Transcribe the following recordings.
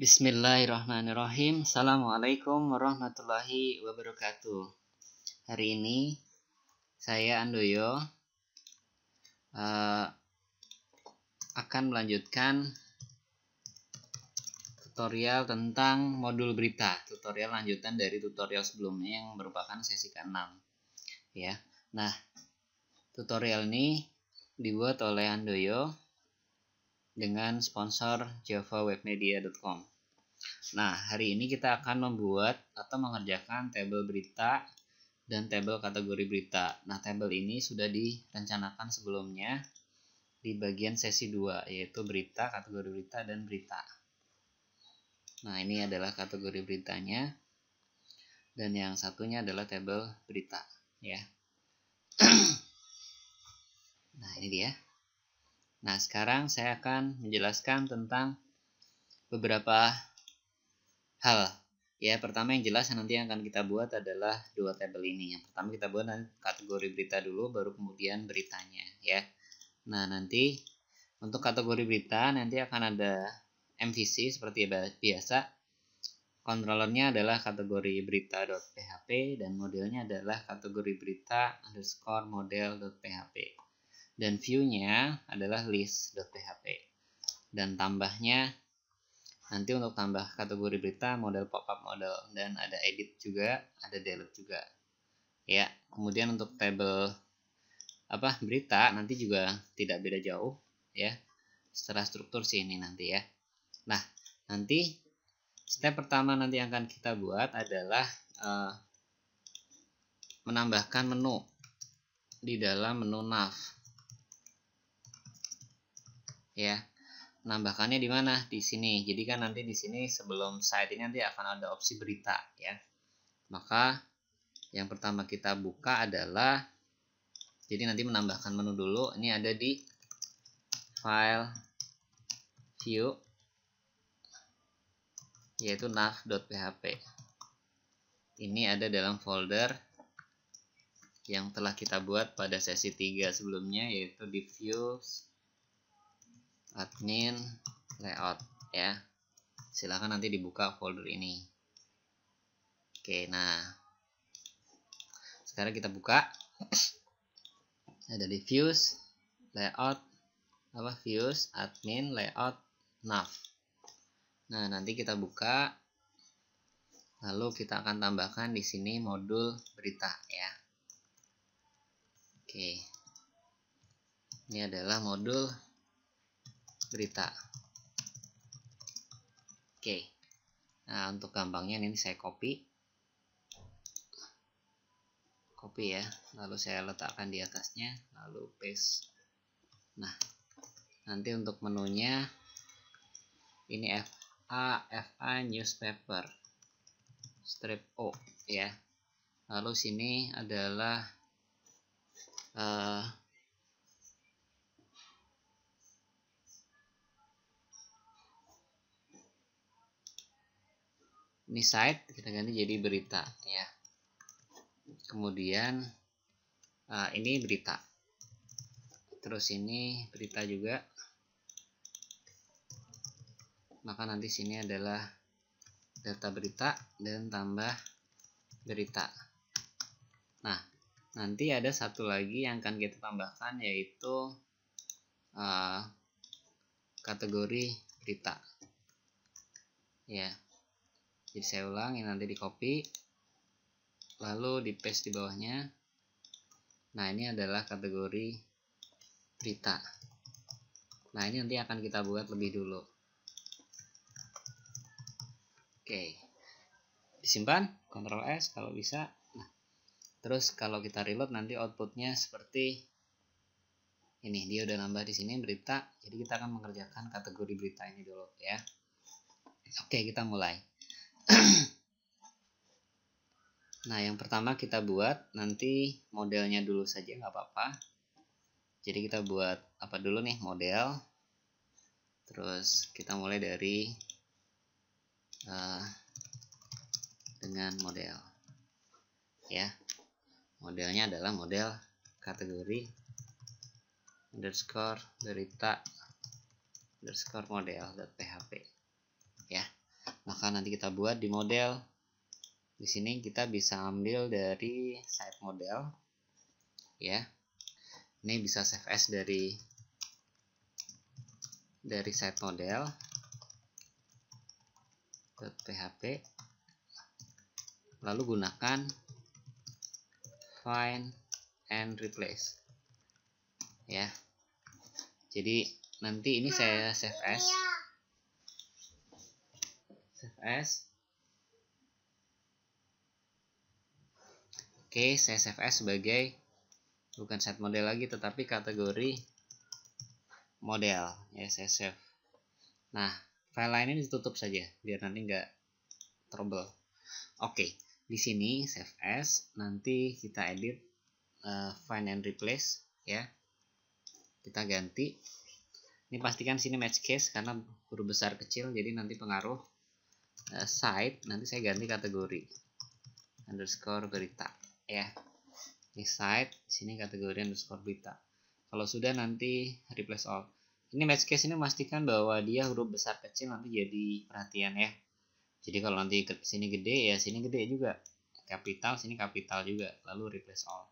Bismillahirrahmanirrahim. Assalamualaikum warahmatullahi wabarakatuh. Hari ini saya Andoyo akan melanjutkan tutorial tentang modul berita. Tutorial lanjutan dari tutorial sebelumnya yang merupakan sesi ke-6. Ya. Nah, tutorial ini dibuat oleh Andoyo dengan sponsor javawebmedia.com. Nah, hari ini kita akan membuat atau mengerjakan tabel berita dan tabel kategori berita. Nah, tabel ini sudah direncanakan sebelumnya di bagian sesi 2, yaitu berita, kategori berita, dan berita. Nah, ini adalah kategori beritanya, dan yang satunya adalah tabel berita, ya. Nah, ini dia. Nah, sekarang saya akan menjelaskan tentang beberapa hal. Ya, pertama yang jelas nanti yang akan kita buat adalah dua tabel ini. Yang pertama kita buat kategori berita dulu, baru kemudian beritanya, ya. Nah, nanti untuk kategori berita nanti akan ada MVC seperti biasa. Controllernya adalah kategori berita.php dan modelnya adalah kategori berita_model.php. Dan view-nya adalah list.php. Dan tambahnya nanti untuk tambah kategori berita model pop-up model, dan ada edit juga, ada delete juga. Ya, kemudian untuk tabel berita nanti juga tidak beda jauh, ya. Secara struktur sih ini nanti, ya. Nah, nanti step pertama nanti yang akan kita buat adalah menambahkan menu di dalam menu nav. Ya. Menambahkannya di mana? Di sini. Jadi kan nanti di sini sebelum site ini nanti akan ada opsi berita, ya. Maka yang pertama kita buka adalah, jadi nanti menambahkan menu dulu. Ini ada di file view, yaitu nav.php. Ini ada dalam folder yang telah kita buat pada sesi 3 sebelumnya, yaitu di views admin layout, ya. Silahkan nanti dibuka folder ini. Oke, nah sekarang kita buka. Ada di views layout, views admin layout nav. Nah, nanti kita buka, lalu kita akan tambahkan di sini modul berita, ya. Oke, ini adalah modul berita. Oke, nah untuk gampangnya ini saya copy ya, lalu saya letakkan di atasnya, lalu paste. Nah, nanti untuk menunya ini FA newspaper strip O, ya. Lalu sini adalah ini site, kita ganti jadi berita, ya. Kemudian ini berita, terus ini berita juga. Maka nanti sini adalah data berita dan tambah berita. Nah, nanti ada satu lagi yang akan kita tambahkan, yaitu kategori berita, ya. Jadi saya ulang, ini nanti di copy, lalu di paste di bawahnya. Nah, ini adalah kategori berita. Nah, ini nanti akan kita buat lebih dulu. Oke, disimpan, Ctrl S kalau bisa. Nah, terus kalau kita reload nanti outputnya seperti ini. Dia udah nambah di sini berita. Jadi kita akan mengerjakan kategori berita ini dulu, ya. Oke, kita mulai. Nah, yang pertama kita buat nanti modelnya dulu saja, nggak apa-apa. Jadi kita buat apa dulu nih, model. Terus kita mulai dari dengan model, ya. Modelnya adalah model kategori underscore berita underscore model.php, ya. Maka nanti kita buat di model. Di sini kita bisa ambil dari site model, ya. Ini bisa save as dari site model .php, lalu gunakan find and replace, ya. Jadi nanti ini saya save as Oke, saya save as sebagai bukan set model lagi tetapi kategori model, ya. Saya save. Nah, file lain ini ditutup saja biar nanti nggak trouble. Oke, di sini save as, nanti kita edit find and replace, ya. Kita ganti. Ini pastikan sini match case karena huruf besar kecil, jadi nanti pengaruh. Site nanti saya ganti kategori underscore berita, ya. Ini site, sini kategori underscore berita. Kalau sudah nanti replace all. Ini match case ini memastikan bahwa dia huruf besar kecil, nanti jadi perhatian, ya. Jadi kalau nanti ke sini gede, ya sini gede juga. Kapital, sini kapital juga. Lalu replace all.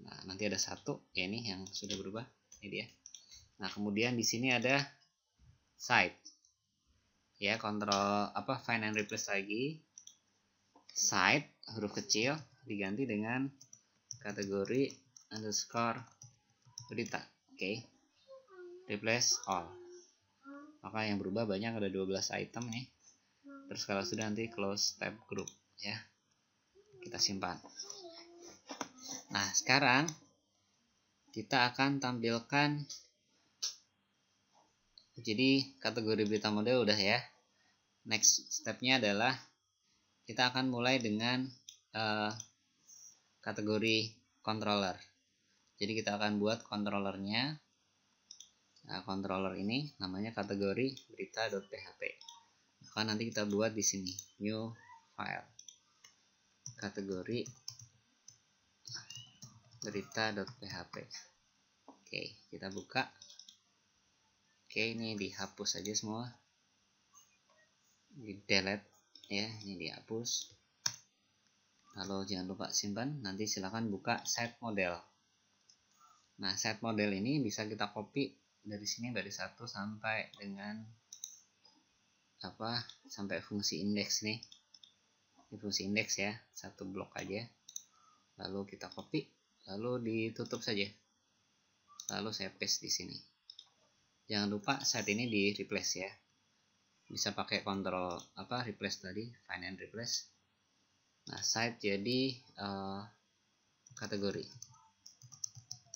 Nah, nanti ada satu, ya, ini yang sudah berubah. Ini dia. Nah, kemudian di sini ada site. Ya, kontrol find and replace lagi. Site huruf kecil diganti dengan kategori underscore berita. Oke. Replace all. Maka yang berubah banyak, ada 12 item nih. Terus kalau sudah nanti close tab group, ya. Kita simpan. Nah, sekarang kita akan tampilkan. Jadi kategori berita model udah, ya. Next stepnya adalah kita akan mulai dengan kategori controller. Jadi kita akan buat controllernya. Nah, controller ini namanya kategori berita.php. Maka nanti kita buat di sini new file kategori berita.php. Oke, kita buka. Oke, ini dihapus saja semua, di delete, ya. Ini dihapus. Lalu jangan lupa simpan. Nanti silakan buka site model. Nah, site model ini bisa kita copy dari sini, dari 1 sampai dengan sampai fungsi indeks nih. Ini fungsi indeks, ya, satu blok aja. Lalu kita copy, lalu ditutup saja. Lalu saya paste di sini. Jangan lupa saat ini di replace, ya. Bisa pakai kontrol replace tadi, find and replace. Nah, site jadi kategori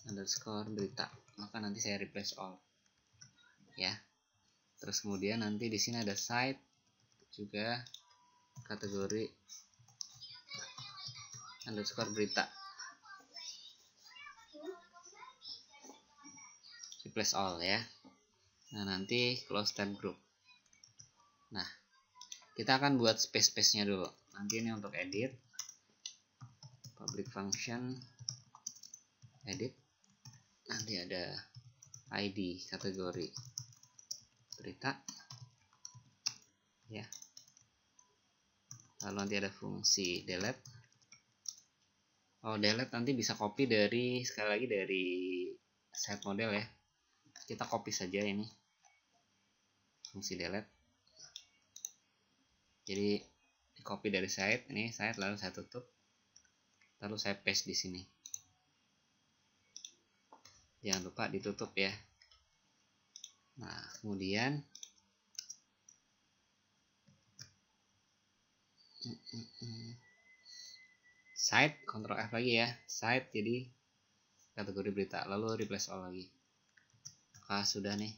underscore berita. Maka nanti saya replace all, ya. Terus kemudian nanti di sini ada site juga kategori underscore berita. Replace all, ya. Nah, nanti close tab group. Nah, kita akan buat space-nya dulu. Nanti ini untuk edit, public function edit. Nanti ada ID kategori berita, ya. Lalu nanti ada fungsi delete. Delete nanti bisa copy dari, sekali lagi, dari set model, ya. Kita copy saja ini fungsi delete. Jadi di copy dari site, ini site, lalu saya tutup, lalu saya paste di sini. Jangan lupa ditutup, ya. Nah, kemudian site, Ctrl F lagi, ya. Site jadi kategori berita, lalu replace all lagi. Maka sudah nih.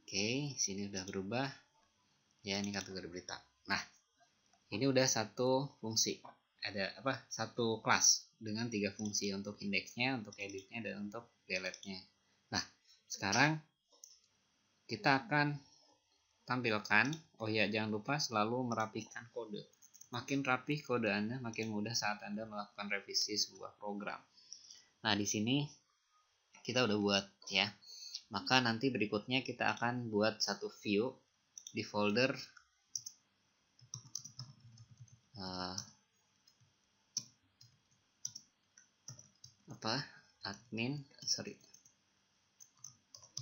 Oke, sini udah berubah, ya. Ini kategori berita. Nah, ini udah satu fungsi. Ada satu kelas dengan 3 fungsi, untuk indeksnya, untuk editnya, dan untuk delete-nya. Nah, sekarang kita akan tampilkan. Jangan lupa selalu merapikan kode. Makin rapi kode Anda, makin mudah saat Anda melakukan revisi sebuah program. Nah, di sini kita udah buat, ya. Maka nanti berikutnya kita akan buat satu view di folder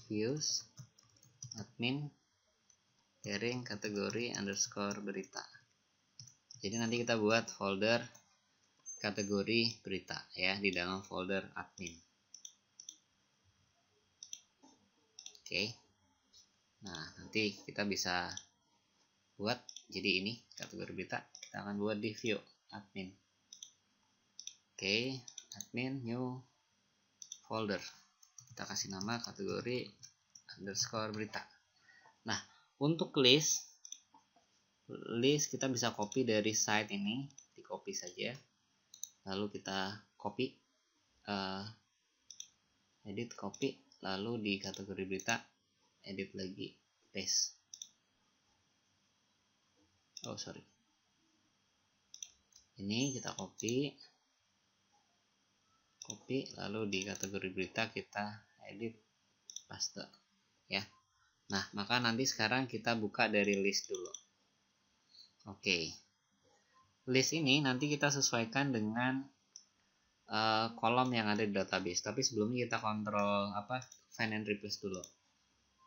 views admin sharing kategori underscore berita. Jadi nanti kita buat folder kategori berita ya di dalam folder admin. Oke. Nah, nanti kita bisa buat jadi ini kategori berita, kita akan buat di view admin. Oke, admin new folder. Kita kasih nama kategori underscore berita. Nah, untuk list kita bisa copy dari site ini, di copy saja. Lalu kita copy, edit copy, lalu di kategori berita edit lagi paste. Ini kita copy, lalu di kategori berita kita edit paste ya. Nah, maka nanti sekarang kita buka dari list dulu. Oke. List ini nanti kita sesuaikan dengan kolom yang ada di database. Tapi sebelumnya kita kontrol find and replace dulu.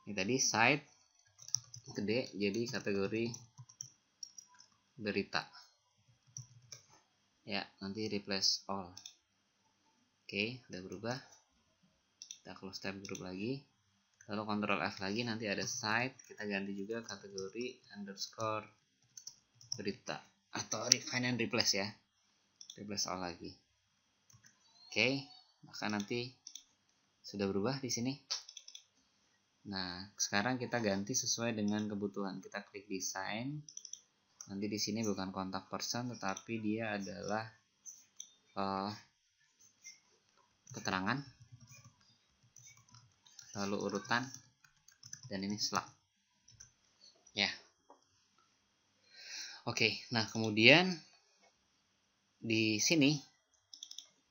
Ini tadi site gede jadi kategori berita. Ya, nanti replace all. Oke, udah berubah. Kita close tab group lagi. Lalu Ctrl F lagi, nanti ada site, kita ganti juga kategori underscore berita atau find and replace ya. Replace all lagi. Oke, maka nanti sudah berubah di sini. Nah, sekarang kita ganti sesuai dengan kebutuhan. Kita klik design. Nanti di sini bukan kontak person, tetapi dia adalah keterangan, lalu urutan, dan ini slug. Ya. Oke, nah kemudian di sini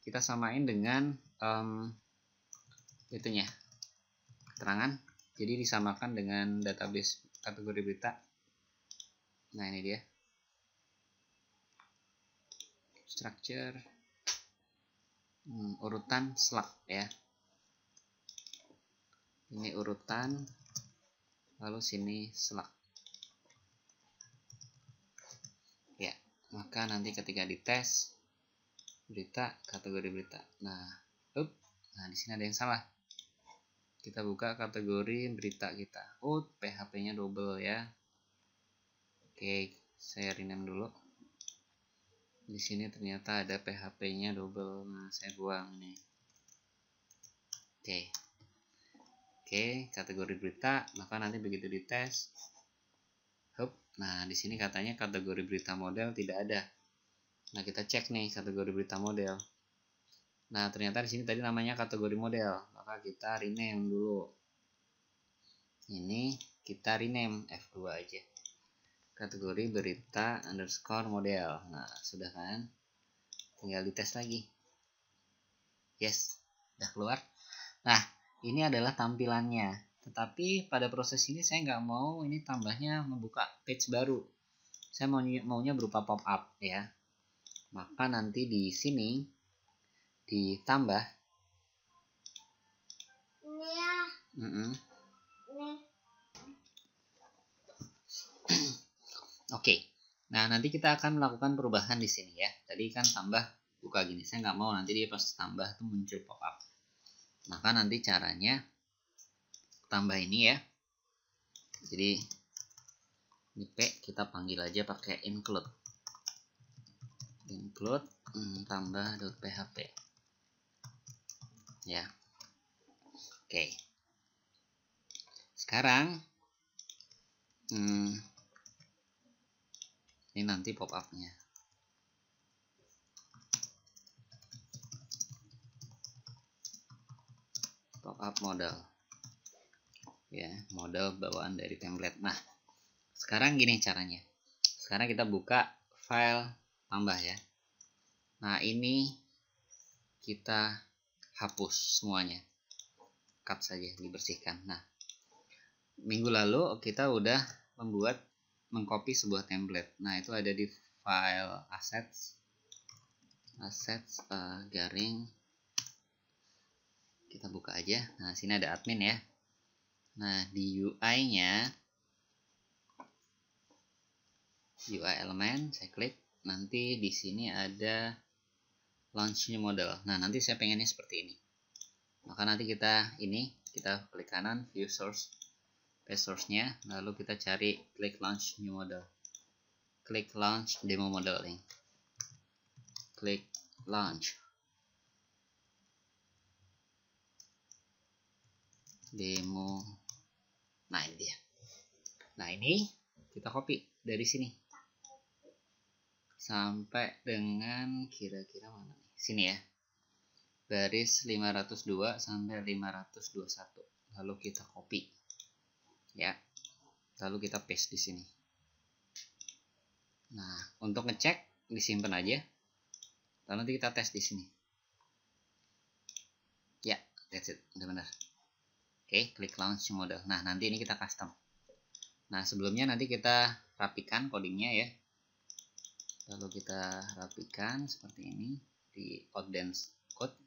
kita samain dengan itunya keterangan, jadi disamakan dengan database kategori berita. Nah, ini dia structure, urutan slug ya. Ini urutan, lalu sini slug ya. Maka nanti ketika dites berita, kategori berita, nah di sini ada yang salah. Kita buka kategori berita kita. PHP-nya double ya. Oke, saya rename dulu. Di sini ternyata ada PHP-nya double. Nah, saya buang nih. Oke, kategori berita, maka nanti begitu dites, nah di sini katanya kategori berita model tidak ada. Nah, kita cek nih kategori berita model. Nah, ternyata di sini tadi namanya kategori model, maka kita rename dulu. Ini kita rename F2 aja. Kategori berita underscore model. Nah, sudah kan? Tinggal dites lagi. Yes, udah keluar. Nah, ini adalah tampilannya. Tetapi pada proses ini saya nggak mau ini tambahnya membuka page baru. Saya maunya berupa pop-up ya. Maka nanti di sini ditambah. Oke. Nah, nanti kita akan melakukan perubahan di sini ya. Tadi kan tambah buka gini. Saya nggak mau nanti dia pas tambah tuh muncul pop-up. Maka nanti caranya tambah ini ya. Jadi ini P kita panggil aja pakai include tambah.php ya. Oke. Sekarang ini nanti pop-up-nya. Pop-up model. Ya, model bawaan dari template. Nah, sekarang gini caranya. Sekarang kita buka file tambah ya. Nah, ini kita hapus semuanya. Cut saja, dibersihkan. Nah, minggu lalu kita udah mengcopy sebuah template. Nah, itu ada di file assets garing, kita buka aja. Nah, sini ada admin ya. Nah, di UI-nya, UI element, saya klik. Nanti di sini ada launch new model. Nah, nanti saya pengennya seperti ini. Maka nanti kita klik kanan, view source, paste source-nya, lalu kita cari klik launch new model. Klik launch demo modeling. Klik launch demo. Nah, ini dia. Nah, ini kita copy dari sini sampai dengan kira-kira mana nih? Sini ya. Baris 502 sampai 521. Lalu kita copy. Ya. Lalu kita paste di sini. Nah, untuk ngecek disimpan aja. Lalu nanti kita tes di sini. Ya, that's it. Udah benar. Oke, klik launch model. Nah, nanti ini kita custom. Nah, sebelumnya nanti kita rapikan codingnya ya. Lalu kita rapikan seperti ini di Outdance code.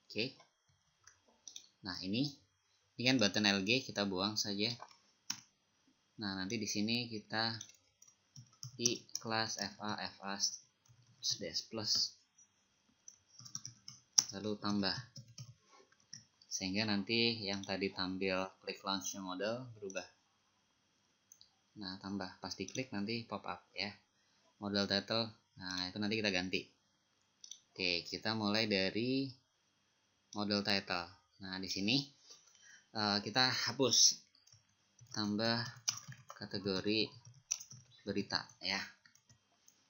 Oke. Nah, ini kan button LG, kita buang saja. Nah, nanti di sini kita di kelas FA dash plus, lalu tambah, sehingga nanti yang tadi tampil klik launch new model berubah. Nah, tambah, pas diklik nanti pop up ya, model title. Nah, itu nanti kita ganti. Oke, kita mulai dari model title. Nah, di sini kita hapus, tambah kategori berita ya.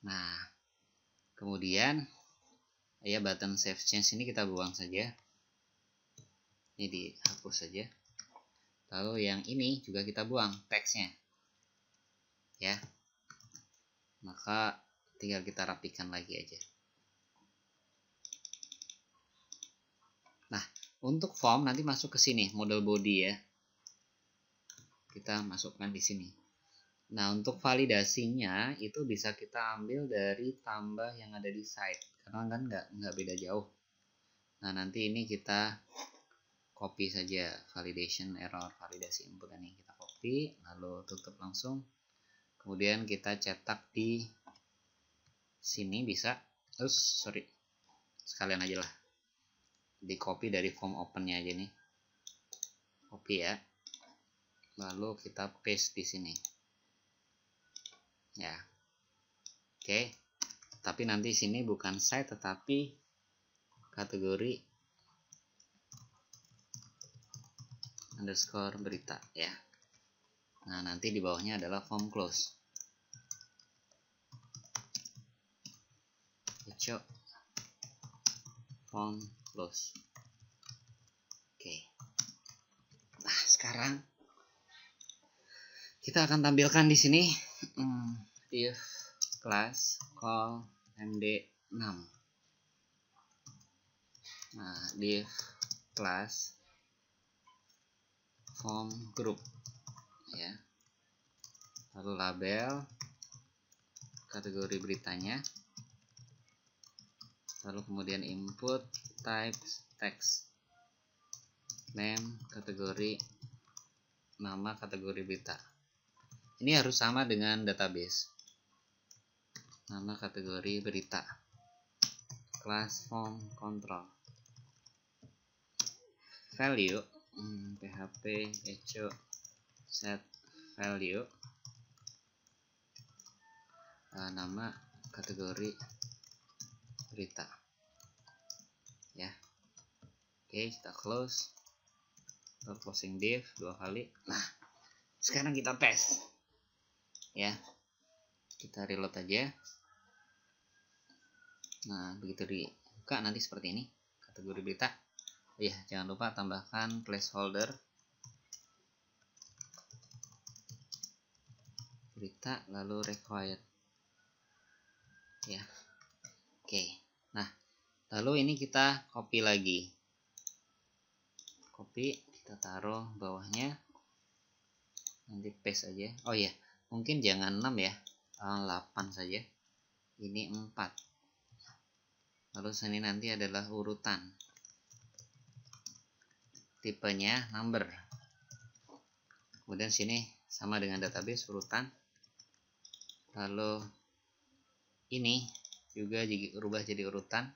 Nah, kemudian ya button save change ini kita buang saja. Ini dihapus saja. Lalu yang ini juga kita buang teksnya. Ya. Maka tinggal kita rapikan lagi aja. Nah, untuk form nanti masuk ke sini, model body ya. Kita masukkan di sini. Nah, untuk validasinya itu bisa kita ambil dari tambah yang ada di site, karena kan nggak beda jauh. Nah, nanti ini kita copy saja, validation error, validasi input ini kita copy, lalu tutup langsung. Kemudian kita cetak di sini bisa. Terus sorry, sekalian aja lah, di copy dari form opennya aja nih, copy ya. Lalu kita paste di sini. Ya, oke. Tapi nanti sini bukan site tetapi kategori underscore berita ya. Nah, nanti di bawahnya adalah form close. Cocok form close. Oke. Nah, sekarang kita akan tampilkan di sini if class call md6. Nah, div class form group ya. Lalu label kategori beritanya. Lalu kemudian input type text, name kategori, nama kategori berita. Ini harus sama dengan database. Nama kategori berita. Class form control. Value php echo set value. Nama kategori berita. Ya. Oke, kita close. Kita closing div 2 kali. Nah, sekarang kita tes. Ya, kita reload aja. Nah, begitu dibuka nanti seperti ini kategori berita. Ya, jangan lupa tambahkan placeholder berita lalu required ya. Oke, nah lalu ini kita copy lagi, copy, kita taruh bawahnya, nanti paste aja. Oh ya, mungkin jangan 6 ya, 8 saja, ini 4. Lalu sini nanti adalah urutan, tipenya number. Kemudian sini sama dengan database urutan. Lalu ini juga dirubah jadi urutan.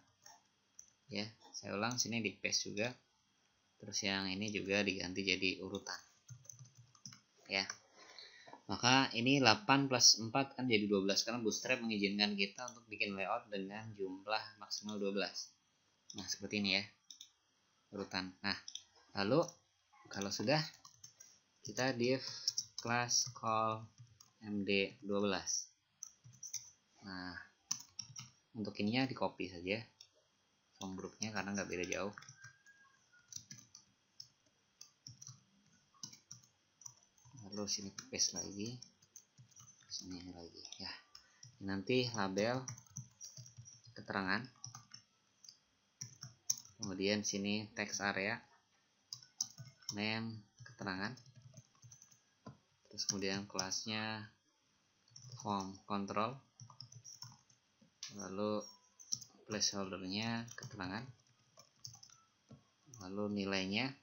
Ya, saya ulang, sini di paste juga. Terus yang ini juga diganti jadi urutan. Ya. Maka ini 8 plus 4 kan jadi 12 karena Bootstrap mengizinkan kita untuk bikin layout dengan jumlah maksimal 12. Nah, seperti ini ya. Urutan. Nah, lalu kalau sudah, kita div class call md12. Nah, untuk ininya di copy saja form grupnya karena nggak beda jauh. Lalu sini paste lagi, sini lagi ya. Nanti label keterangan, kemudian sini text area, name keterangan, terus kemudian kelasnya form control, lalu placeholdernya keterangan, lalu nilainya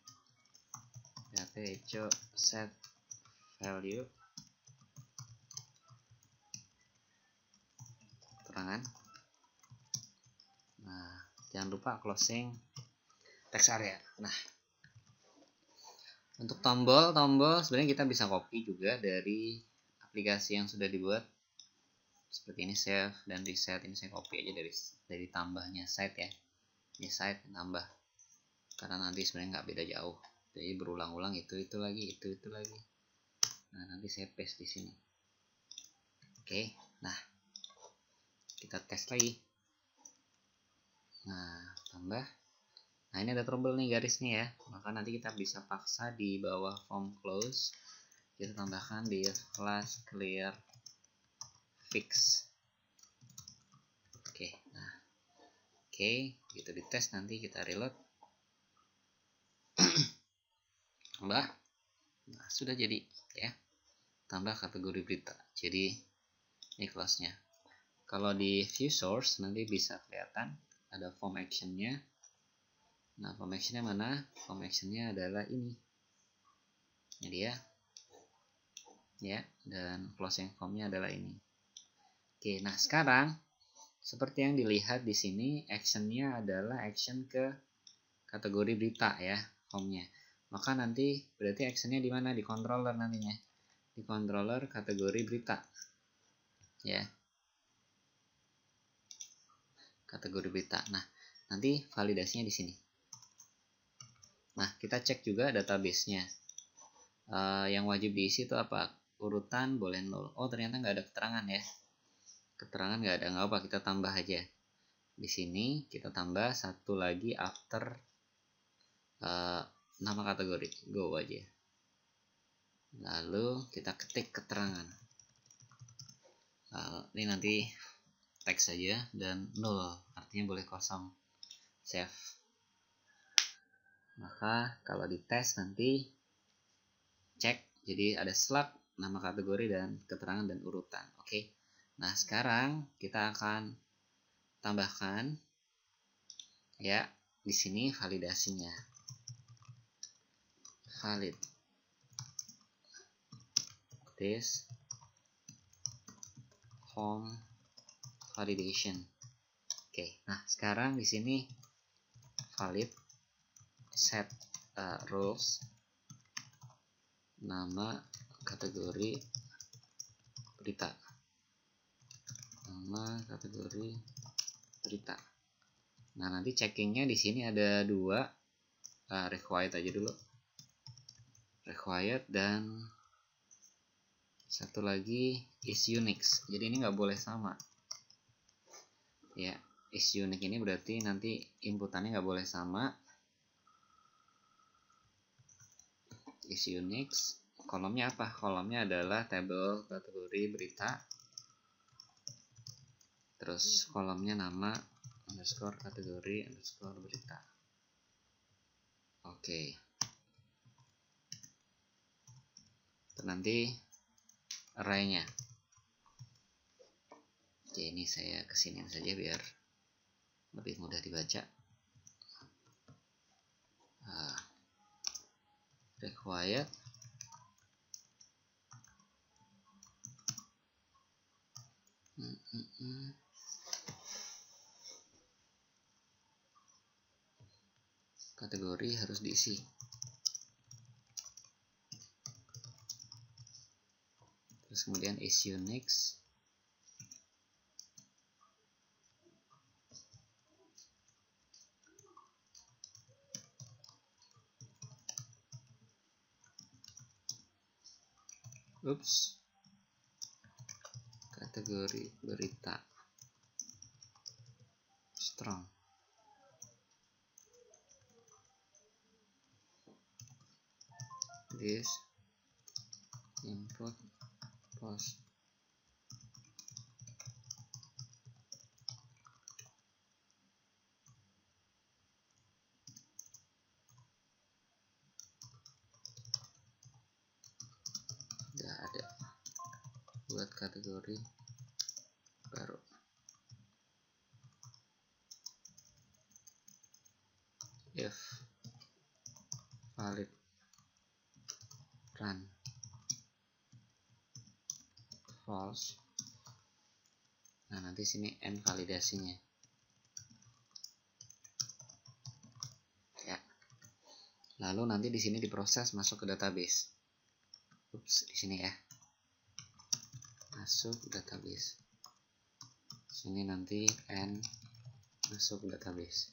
echo set value keterangan. Nah, jangan lupa closing text area. Nah, untuk tombol sebenarnya kita bisa copy juga dari aplikasi yang sudah dibuat seperti ini, save dan reset. Ini saya copy aja dari tambahnya site ya. Ini site tambah karena nanti sebenarnya nggak beda jauh, jadi berulang-ulang itu lagi, itu lagi. Nah, nanti saya paste di sini. Oke, nah kita tes lagi. Nah, tambah. Nah, ini ada trouble nih garisnya ya. Maka nanti kita bisa paksa di bawah form close kita tambahkan di class clear fix. Oke, nah, oke, gitu dites, nanti kita reload. Tambah. Nah, sudah jadi ya. Tambah kategori berita. Jadi ini kelasnya. Kalau di view source nanti bisa kelihatan ada form actionnya. Nah, form actionnya mana? Form actionnya adalah ini. Ini dia. Ya, dan closing formnya adalah ini. Oke, nah sekarang seperti yang dilihat di sini, actionnya adalah action ke kategori berita ya, formnya. Maka nanti berarti actionnya di mana? Di controller nantinya. Di controller kategori berita. Ya. Kategori berita. Nah, nanti validasinya di sini. Nah, kita cek juga database-nya. Yang wajib diisi itu apa? Urutan boleh 0. Oh, ternyata nggak ada keterangan ya. Keterangan nggak ada, nggak apa, kita tambah aja. Di sini kita tambah satu lagi after nama kategori. Go aja. Lalu kita ketik keterangan. Ini nanti teks saja dan 0, artinya boleh kosong. Save. Maka kalau dites nanti cek, jadi ada slug, nama kategori dan keterangan dan urutan. Oke. Nah, sekarang kita akan tambahkan ya di sini validasinya. Valid this form validation. Oke. Nah, sekarang di sini valid set rules, nama kategori berita, nama kategori berita. Nah, nanti checkingnya di sini ada 2, required aja dulu, required, dan satu lagi is unique. Jadi ini nggak boleh sama ya. Is unique ini berarti nanti inputannya nggak boleh sama. Is unique, kolomnya apa? Kolomnya adalah tabel kategori berita, terus kolomnya nama underscore kategori underscore berita. Oke. Nanti arraynya Oke, ini saya kesinin saja biar lebih mudah dibaca. Required kategori harus diisi. Terus kemudian issue next. Kategori berita strong. This input post. Udah ada buat kategori baru. If valid, run. False. Nah, nanti sini end validasinya. Ya. Lalu nanti di sini diproses masuk ke database. Di sini ya. Masuk database. Sini nanti end masuk database.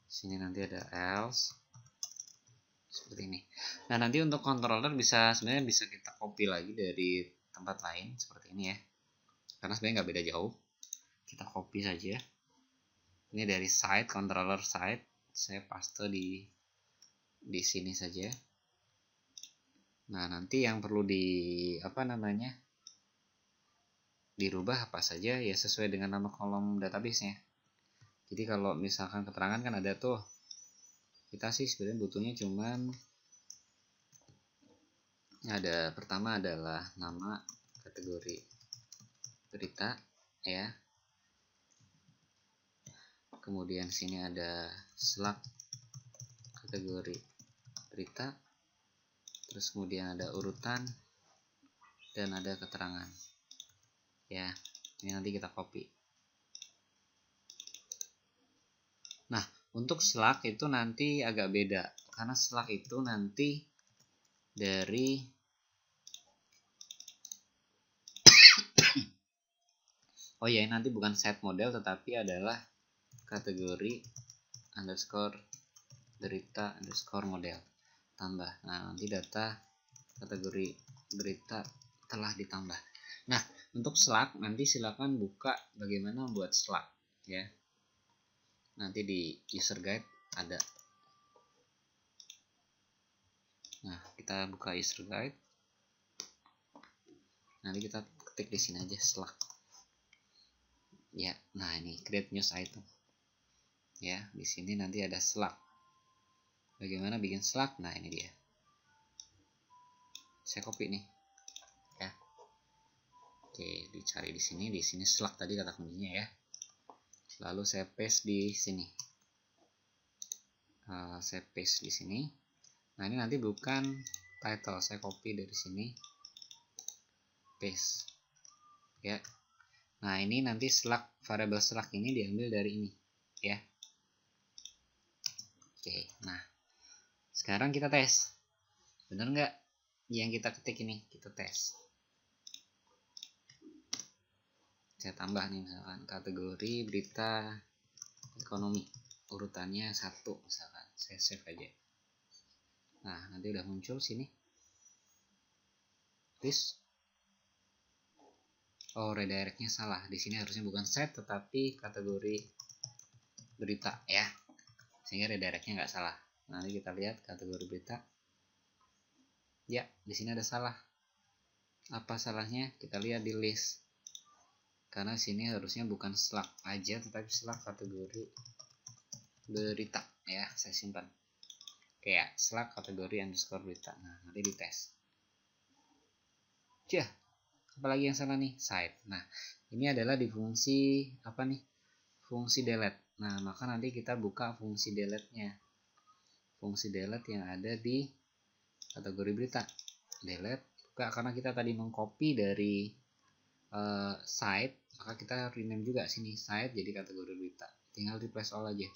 Sini nanti ada else. Seperti ini. Nah, nanti untuk controller sebenarnya bisa kita copy lagi dari tempat lain seperti ini ya. Karena sebenarnya nggak beda jauh. Kita copy saja. Ini dari site, controller site, saya paste di sini saja. Nah, nanti yang perlu dirubah apa saja ya sesuai dengan nama kolom database-nya. Jadi kalau misalkan keterangan kan ada tuh, kita sih sebenarnya butuhnya cuman ada, pertama adalah nama kategori berita ya. Kemudian sini ada Slack kategori berita. Terus kemudian ada urutan dan ada keterangan. Ya, ini nanti kita copy. Nah, untuk Slack itu nanti agak beda karena Slack itu nanti dari oh ya, nanti bukan set model tetapi adalah kategori underscore berita underscore model tambah. Nah, nanti data kategori berita telah ditambah. Nah, untuk Slack nanti silakan buka bagaimana membuat Slack ya. Nanti di user guide ada. Nah, kita buka user guide. Nanti kita ketik di sini aja Slack. Ya, nah ini create news item. Ya, di sini nanti ada Slack. Bagaimana bikin Slack? Nah, ini dia. Saya copy nih. Ya. Oke, dicari di sini Slack tadi kata kuncinya ya. Lalu saya paste di sini. Saya paste di sini. Nah, ini nanti bukan title, saya copy dari sini. Paste. Ya. Nah, ini nanti Slack, variabel Slack ini diambil dari ini, ya. Oke, nah. Sekarang kita tes. Bener nggak yang kita ketik ini? Kita tes. Saya tambah nih misalkan kategori berita ekonomi. Urutannya 1 misalkan. Saya save aja. Nah, nanti udah muncul sini. Please. Oh, redirectnya salah. Di sini harusnya bukan set tetapi kategori berita ya. Sehingga redirectnya nggak salah. Nanti kita lihat kategori berita. Ya, di sini ada salah. Apa salahnya? Kita lihat di list. Karena sini harusnya bukan Slack aja tetapi Slack kategori berita ya. Saya simpan. Kayak Slack kategori underscore berita. Nah, nanti dites. Apalagi yang salah nih? Site. Nah, ini adalah di fungsi apa nih? Fungsi delete. Nah, maka nanti kita buka fungsi delete-nya. Fungsi delete yang ada di kategori berita. Delete buka, karena kita tadi mengcopy dari site, maka kita rename juga sini site jadi kategori berita. Tinggal replace all aja.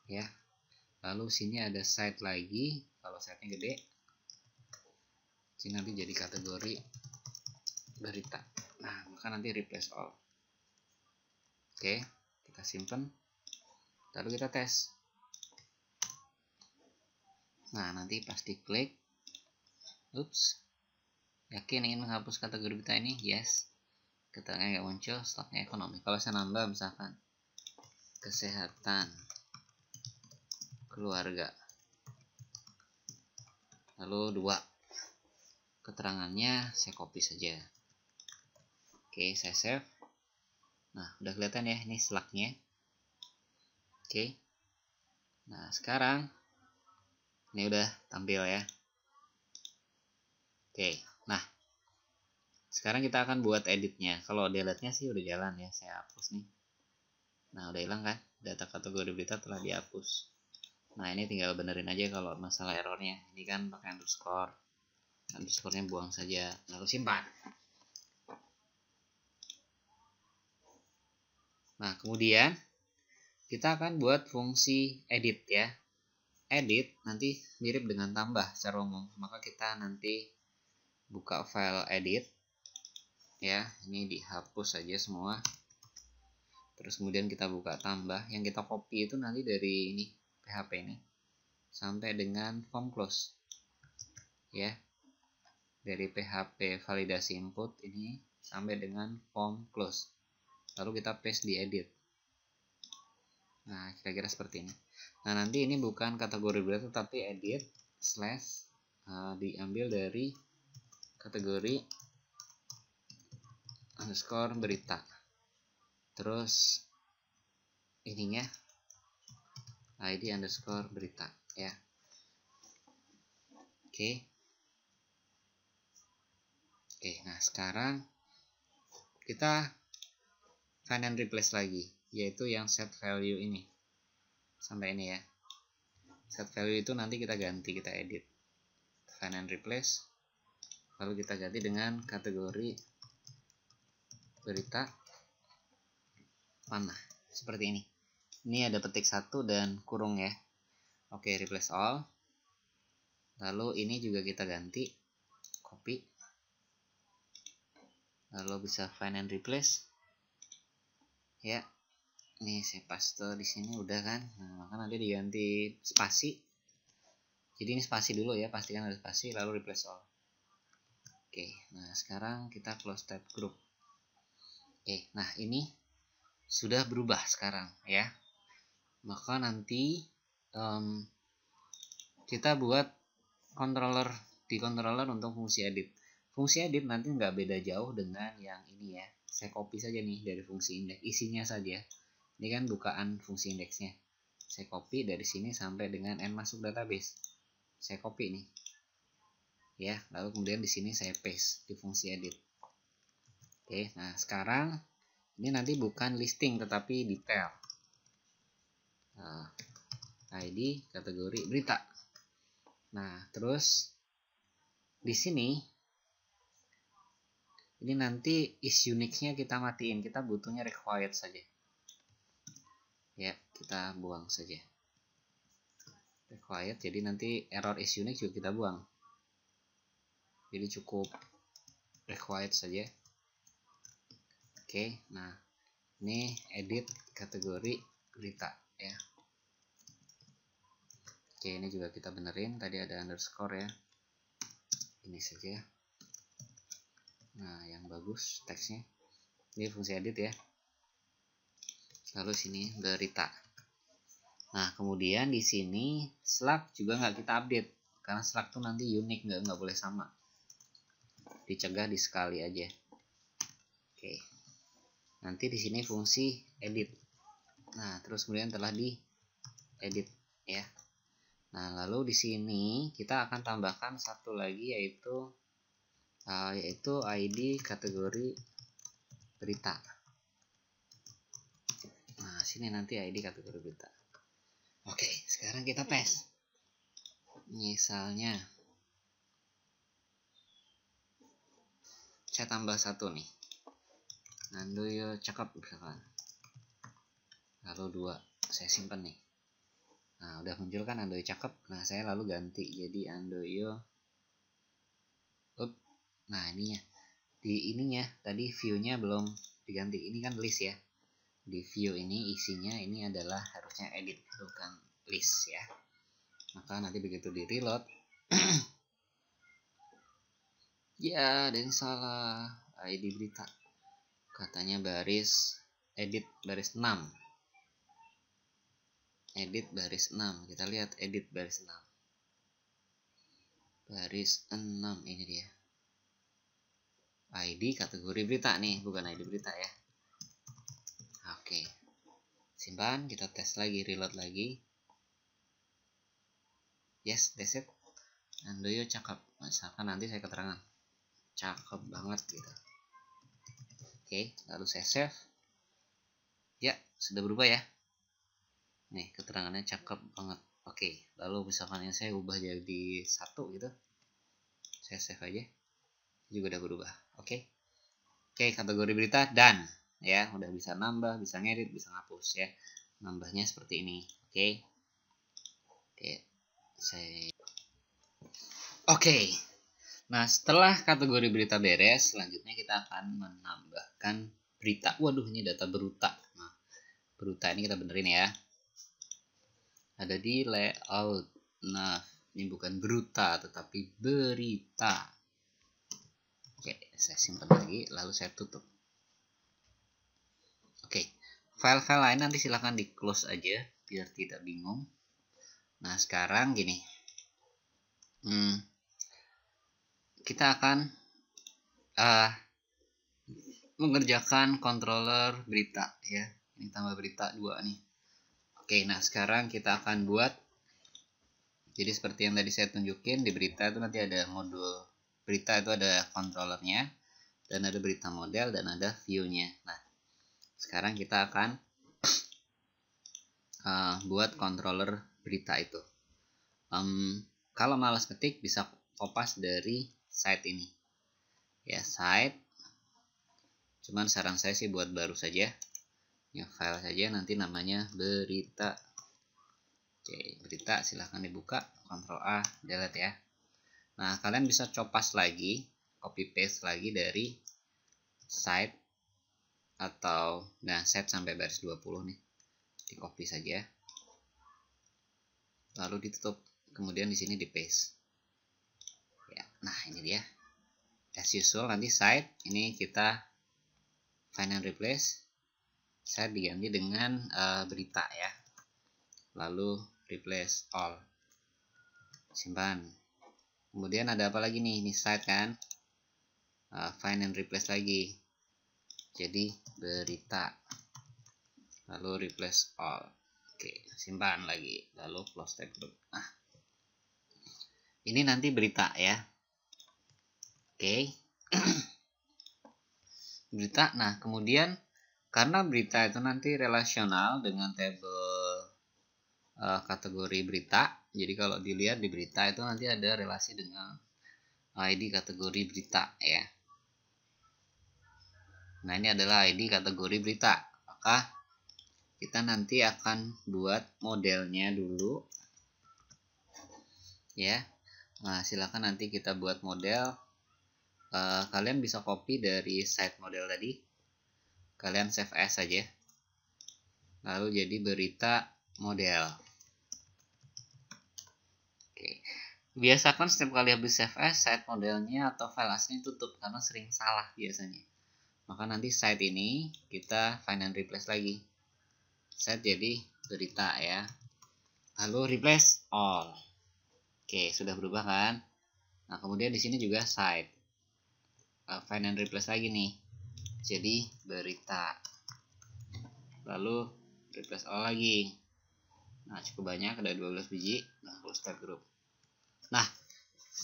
Ya. Lalu sini ada site lagi. Kalau site-nya gede, sini nanti jadi kategori berita. Nah, maka nanti replace all. Oke, kita simpan. Lalu kita tes. Nah, nanti pas diklik, yakin ingin menghapus kategori berita ini? Yes. Keterangan nggak muncul, stoknya ekonomi. Kalau saya nambah misalkan kesehatan keluarga, lalu 2, keterangannya saya copy saja. Oke, saya save. Nah, udah kelihatan ya, ini slugnya. Oke. Nah, sekarang ini udah tampil ya. Oke, nah sekarang kita akan buat editnya. Kalau delete-nya sih udah jalan ya, saya hapus nih. Nah, udah hilang kan? Data kategori berita telah dihapus. Nah, ini tinggal benerin aja kalau masalah errornya. Ini kan pakai underscore. Underscore-nya buang saja, lalu simpan. Nah, kemudian kita akan buat fungsi edit ya. Edit nanti mirip dengan tambah secara umum. Maka kita nanti buka file edit ya. Ini dihapus saja semua. Terus kemudian kita buka tambah. Yang kita copy itu nanti dari ini PHP ini sampai dengan form close ya. Dari PHP validasi input ini sampai dengan form close. Lalu kita paste di edit. Nah, kira-kira seperti ini. Nah, nanti ini bukan kategori berita tapi edit slash diambil dari kategori underscore berita. Terus ininya ID underscore berita ya. Oke. Nah sekarang kita find and replace lagi, yaitu yang set value ini sampai ini ya. Set value itu nanti kita ganti, kita edit find and replace, lalu kita ganti dengan kategori berita mana seperti ini. Ini ada petik 1 dan kurung ya. Oke, replace all. Lalu ini juga kita ganti, copy, lalu bisa find and replace ya. Ini saya paste di sini udah kan. Nah, maka nanti diganti spasi. Jadi ini spasi dulu ya, pastikan ada spasi, lalu replace all. Oke, nah sekarang kita close tab group. Oke, nah ini sudah berubah sekarang ya. Maka nanti kita buat controller di controller untuk fungsi edit. Fungsi edit nanti nggak beda jauh dengan yang ini ya. Saya copy saja nih dari fungsi indeks, isinya saja. Ini kan bukaan fungsi indeksnya. Saya copy dari sini sampai dengan n masuk database. Saya copy nih. Ya, lalu kemudian di sini saya paste di fungsi edit. Oke, nah sekarang ini nanti bukan listing tetapi detail. ID kategori berita. Nah, terus di sini ini nanti is unique-nya kita matiin, kita butuhnya required saja. Ya, kita buang saja. Required, jadi nanti error is unique juga kita buang. Jadi cukup required saja. Oke, nah ini edit kategori berita ya. Oke, ini juga kita benerin, tadi ada underscore ya. Ini saja. Nah, yang bagus teksnya. Ini fungsi edit ya. Lalu sini berita. Nah, kemudian di sini slug juga nggak kita update karena slug tuh nanti unik, nggak boleh sama. Dicegah di sekali aja. Oke. Nanti di sini fungsi edit. Nah, terus kemudian telah di edit ya. Nah, lalu di sini kita akan tambahkan satu lagi yaitu yaitu ID kategori berita. Nah, sini nanti ID kategori berita. Oke, sekarang kita tes. Misalnya saya tambah 1 nih. Andoyo cakep misalkan. Lalu 2, saya simpan nih. Nah, udah muncul kan Andoyo cakep. Nah, saya lalu ganti jadi Andoyo. Nah, ininya. Di ininya tadi view-nya belum diganti. Ini kan list ya. Di view ini isinya ini adalah harusnya edit, bukan list ya. Maka nanti begitu di reload ya, ada yang salah. ID berita katanya baris edit baris 6. Edit baris 6. Kita lihat edit baris 6. Baris 6 ini dia. ID kategori berita nih, bukan ID berita ya. Oke. Simpan, kita tes lagi, reload lagi. Yes, that's it. Andoyo cakep. Misalkan nanti saya keterangan. Cakep banget gitu. Oke, lalu saya save. Ya, sudah berubah ya. Nih, keterangannya cakep banget. Oke, lalu misalkan yang saya ubah jadi 1 gitu. Saya save aja. Juga udah berubah. Oke. Oke, kategori berita dan ya, udah bisa nambah, bisa ngedit, bisa ngapus ya. Nambahnya seperti ini. Oke. Oke. Nah, setelah kategori berita beres, selanjutnya kita akan menambahkan berita. Waduh, ini data beruta. Nah, beruta ini kita benerin ya. Ada di layout. Nah, ini bukan beruta, tetapi berita. Oke, saya simpan lagi, lalu saya tutup. Oke, file-file lain nanti silahkan di close aja, biar tidak bingung. Nah, sekarang gini. Kita akan mengerjakan controller berita ya. Ini tambah berita 2 nih. Oke, nah sekarang kita akan buat. Jadi seperti yang tadi saya tunjukin, di berita itu nanti ada modul berita, itu ada controllernya, dan ada berita model, dan ada view-nya. Nah, sekarang kita akan buat controller berita itu. Kalau malas ketik bisa kopas dari site ini ya, site. Cuman saran saya sih buat baru saja ya, file saja, nanti namanya berita. Oke, berita silahkan dibuka, Ctrl A, delete ya. Nah, kalian bisa copas lagi, copy paste lagi dari site, atau nah set sampai baris 20 nih, di copy saja, lalu ditutup, kemudian di sini di paste ya. Nah, ini dia. As usual, nanti site ini kita find and replace, saya diganti dengan berita ya, lalu replace all, simpan. Kemudian ada apa lagi nih, ini site kan, find and replace lagi jadi berita, lalu replace all. Oke, simpan lagi, lalu close tab group. Nah, ini nanti berita ya. Oke. Berita. Nah, kemudian karena berita itu nanti relasional dengan tabel kategori berita, jadi kalau dilihat di berita itu nanti ada relasi dengan ID kategori berita ya. Nah, ini adalah ID kategori berita. Maka kita nanti akan buat modelnya dulu ya. Nah, silakan nanti kita buat model. Kalian bisa copy dari site model tadi, kalian save as saja, lalu jadi berita model. Oke, biasakan setiap kali habis save as, site modelnya atau file aslinya tutup karena sering salah biasanya. Maka nanti site ini kita find and replace lagi, set jadi berita ya, lalu replace all. Oke, sudah berubah kan. Nah, kemudian di sini juga site, find and replace lagi nih jadi berita, lalu replace all lagi. Nah, cukup banyak, ada 12 biji. Nah, close tab group. Nah,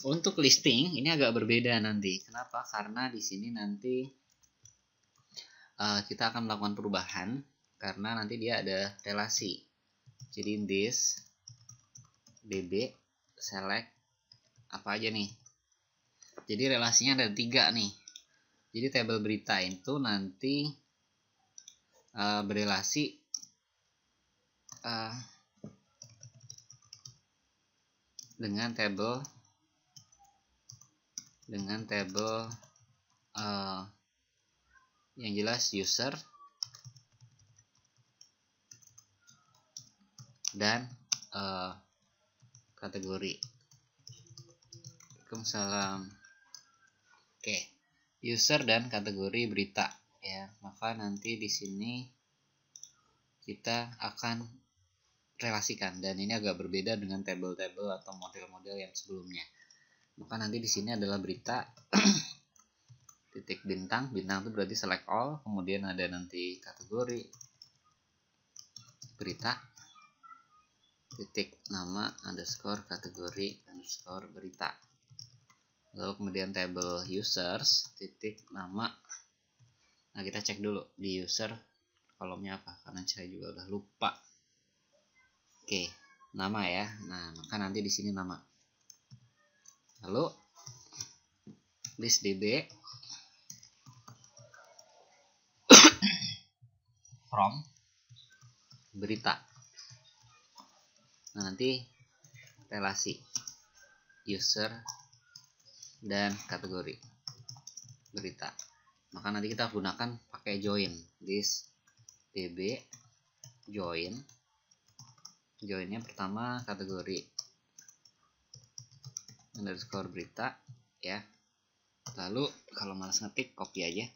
Untuk listing ini agak berbeda nanti. Kenapa? Karena di sini nanti kita akan melakukan perubahan karena nanti dia ada relasi. Jadi this db select apa aja nih. Jadi relasinya ada 3 nih. Jadi tabel berita itu nanti berelasi dengan tabel yang jelas user dan kategori. Waalaikumsalam. Oke, user dan kategori berita ya. Maka nanti di sini kita akan relasikan, dan ini agak berbeda dengan tabel-tabel atau model-model yang sebelumnya. Maka nanti di sini adalah berita titik bintang itu berarti select all, kemudian ada nanti kategori berita titik nama underscore kategori underscore berita, lalu kemudian tabel users titik nama. Nah, kita cek dulu di user kolomnya apa karena saya juga udah lupa. Oke, nama ya. Nah, maka nanti di sini nama. Lalu list db from berita. Nah, nanti relasi user dan kategori berita. Maka nanti kita gunakan pakai join. List db join. Joinnya pertama kategori underscore berita ya. Lalu kalau malas ngetik copy aja,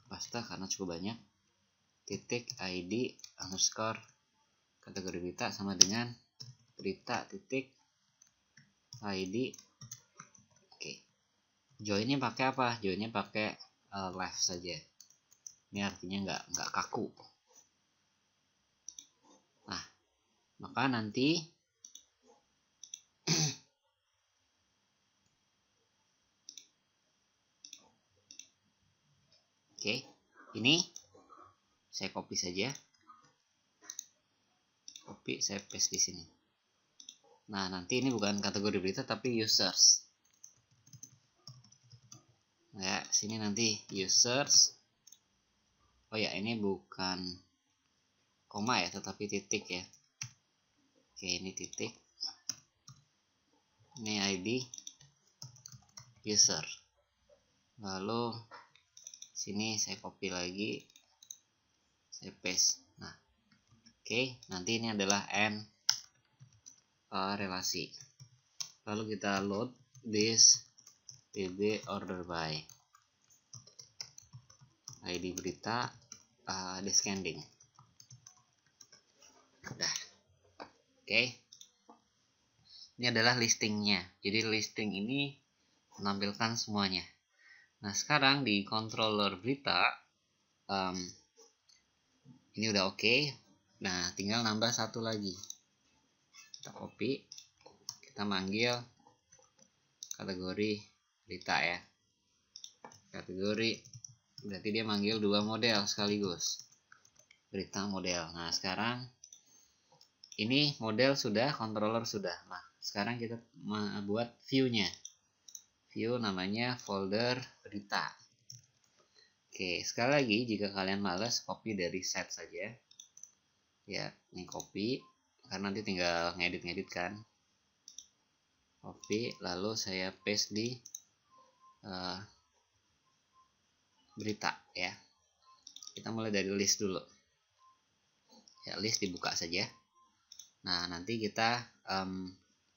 paste karena cukup banyak, titik id underscore kategori berita sama dengan berita titik id. Oke, joinnya pakai apa? Joinnya pakai left saja. Ini artinya nggak kaku. Nah, maka nanti oke, ini saya copy saja. Copy, saya paste di sini. Nah, nanti ini bukan kategori berita tapi users. Ya, sini nanti users. Oh ya, ini bukan koma ya, tetapi titik ya. Oke, ini titik. Ini ID user. Lalu sini saya copy lagi, saya paste. Nah, oke, nanti ini adalah n relasi. Lalu kita load this db order by ID berita descending. Udah. Oke. Ini adalah listingnya. Jadi listing ini menampilkan semuanya. Nah, sekarang di controller berita ini udah oke. Nah, tinggal nambah satu lagi. Kita copy, kita manggil kategori berita ya. Kategori berarti dia manggil 2 model sekaligus. Berita model. Nah, sekarang ini model sudah, controller sudah. Nah, sekarang kita buat view-nya. View namanya folder berita. Oke, sekali lagi jika kalian males, copy dari set saja. Ya, ini copy karena nanti tinggal ngedit-ngedit kan. Copy, lalu saya paste di berita ya. Kita mulai dari list dulu. Ya, list dibuka saja. Nah, nanti kita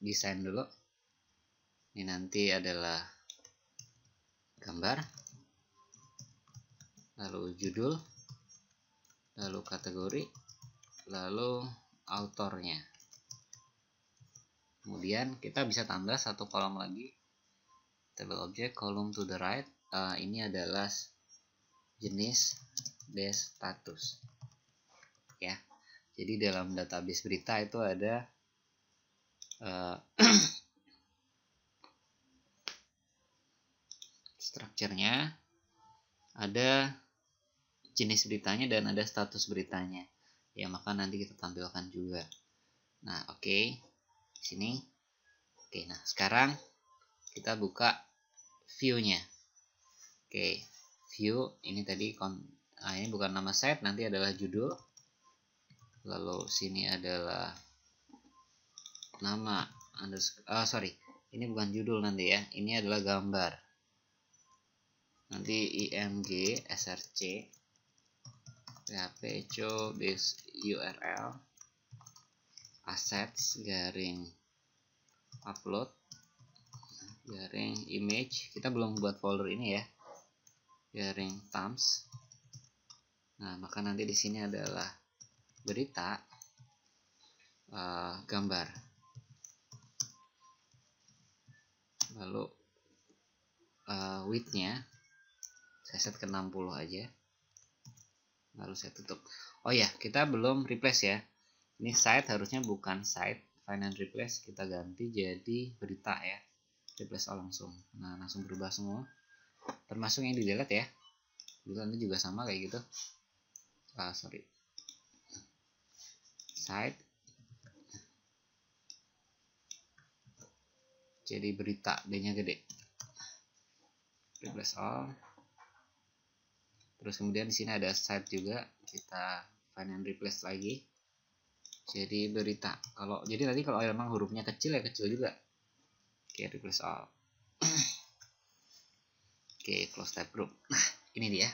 desain dulu. Ini nanti adalah gambar, lalu judul, lalu kategori, lalu autornya. Kemudian kita bisa tambah satu kolom lagi, table object column to the right. Ini adalah jenis dash status ya. Jadi dalam database berita itu ada strukturnya, ada jenis beritanya, dan ada status beritanya. Ya, maka nanti kita tampilkan juga. Nah, oke. Sini. Oke, nah sekarang kita buka view-nya. Oke, view ini tadi ini bukan nama site, nanti adalah judul. Lalu sini adalah nama ini bukan judul nanti ya. Ini adalah gambar. Nanti img src php show this URL assets garing upload garing image. Kita belum buat folder ini ya, garing thumbs. Nah, maka nanti di sini adalah berita gambar, lalu width-nya saya set ke 60 aja, lalu saya tutup. Oh ya, kita belum replace ya. Ini site harusnya bukan site, find and replace kita ganti jadi berita ya. Replace all langsung. Nah, langsung berubah semua. Termasuk yang di delete ya. Nanti juga sama kayak gitu. Site jadi berita, D-nya gede. Replace all. Terus kemudian di sini ada site juga, kita find and replace lagi. Jadi berita. Jadi nanti kalau memang hurufnya kecil ya kecil juga. Oke, replace all. Oke, close tab group. Nah, ini dia.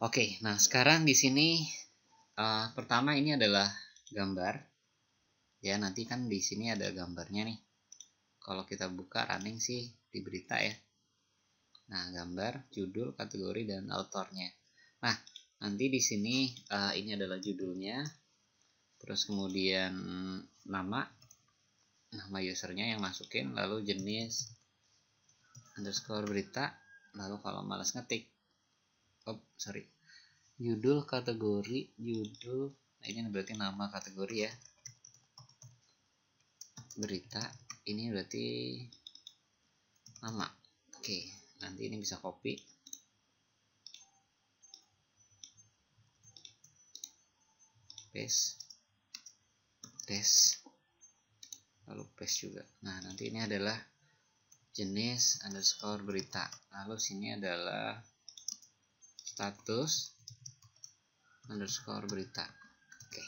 Oke, nah sekarang di sini pertama ini adalah gambar. Ya, nanti kan di sini ada gambarnya nih. Kalau kita buka running sih di berita ya. Nah, gambar, judul, kategori, dan autornya. Nah, nanti di sini ini adalah judulnya. Terus kemudian nama usernya yang masukin, lalu jenis underscore berita, lalu kalau malas ngetik, judul, kategori, judul, nah ini berarti nama kategori ya, berita, ini berarti nama. Oke, nanti ini bisa copy, paste, lalu paste juga. Nah, nanti ini adalah jenis underscore berita, lalu sini adalah status underscore berita. Oke.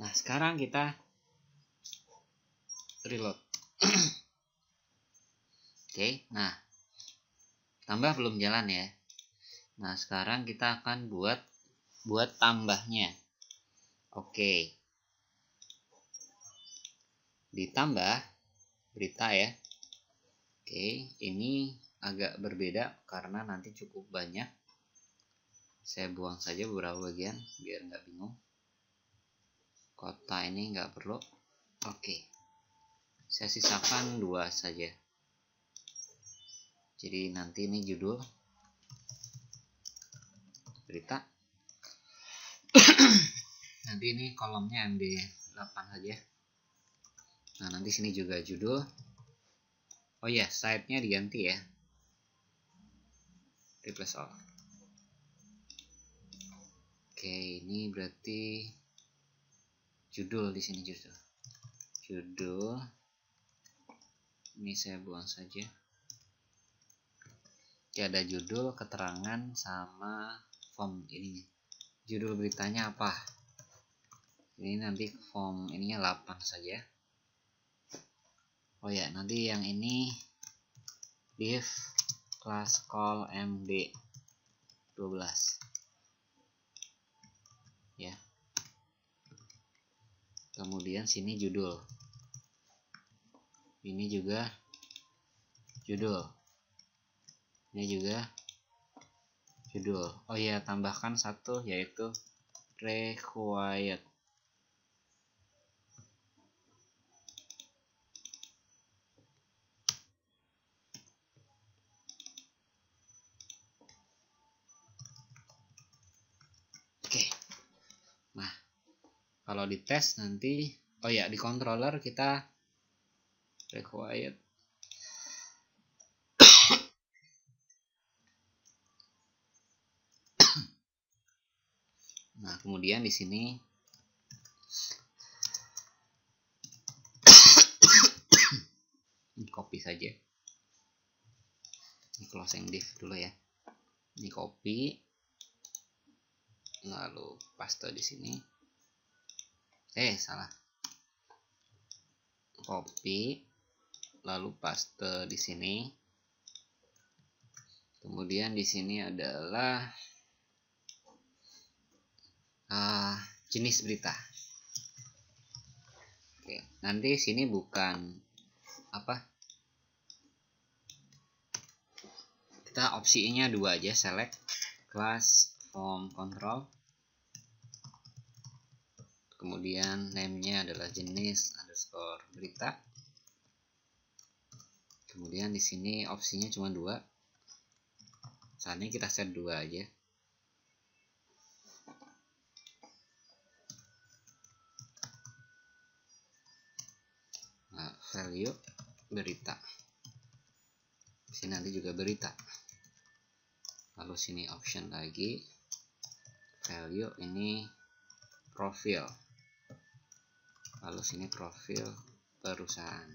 Nah, sekarang kita reload. Oke, nah tambah belum jalan ya. Nah, sekarang kita akan buat tambahnya. Oke. Ditambah berita ya. Oke, ini agak berbeda karena nanti cukup banyak. Saya buang saja beberapa bagian biar nggak bingung. Kota ini nggak perlu. Oke, saya sisakan 2 saja. Jadi nanti ini judul berita. Nanti ini kolomnya MD8 saja. Nah, nanti sini juga judul. Oh ya, site-nya diganti ya. Replace all. Oke, ini berarti judul di sini judul. Ini saya buang saja. Oke, ada judul, keterangan, sama form ininya. Judul beritanya apa? Ini nanti form ininya 8 saja. Oh ya, nanti yang ini div class call md 12 ya. Kemudian sini judul. Ini juga judul. Ini juga judul. Oh ya, tambahkan satu yaitu required. Oke. Nah, kalau di tes nanti, oh ya, di controller kita required Nah, kemudian di sini copy saja. Ini closing div dulu ya. Ini copy, lalu paste di sini. Salah. Copy, lalu paste di sini. Kemudian di sini adalah jenis berita. Oke, nanti sini bukan apa? Kita opsinya dua aja, select class form control. Kemudian name-nya adalah jenis underscore berita. Kemudian di sini opsinya cuma dua. Saat ini kita set dua aja. Nah, value berita. Di sini nanti juga berita. Lalu sini option lagi. Value ini profil. Lalu sini profil perusahaan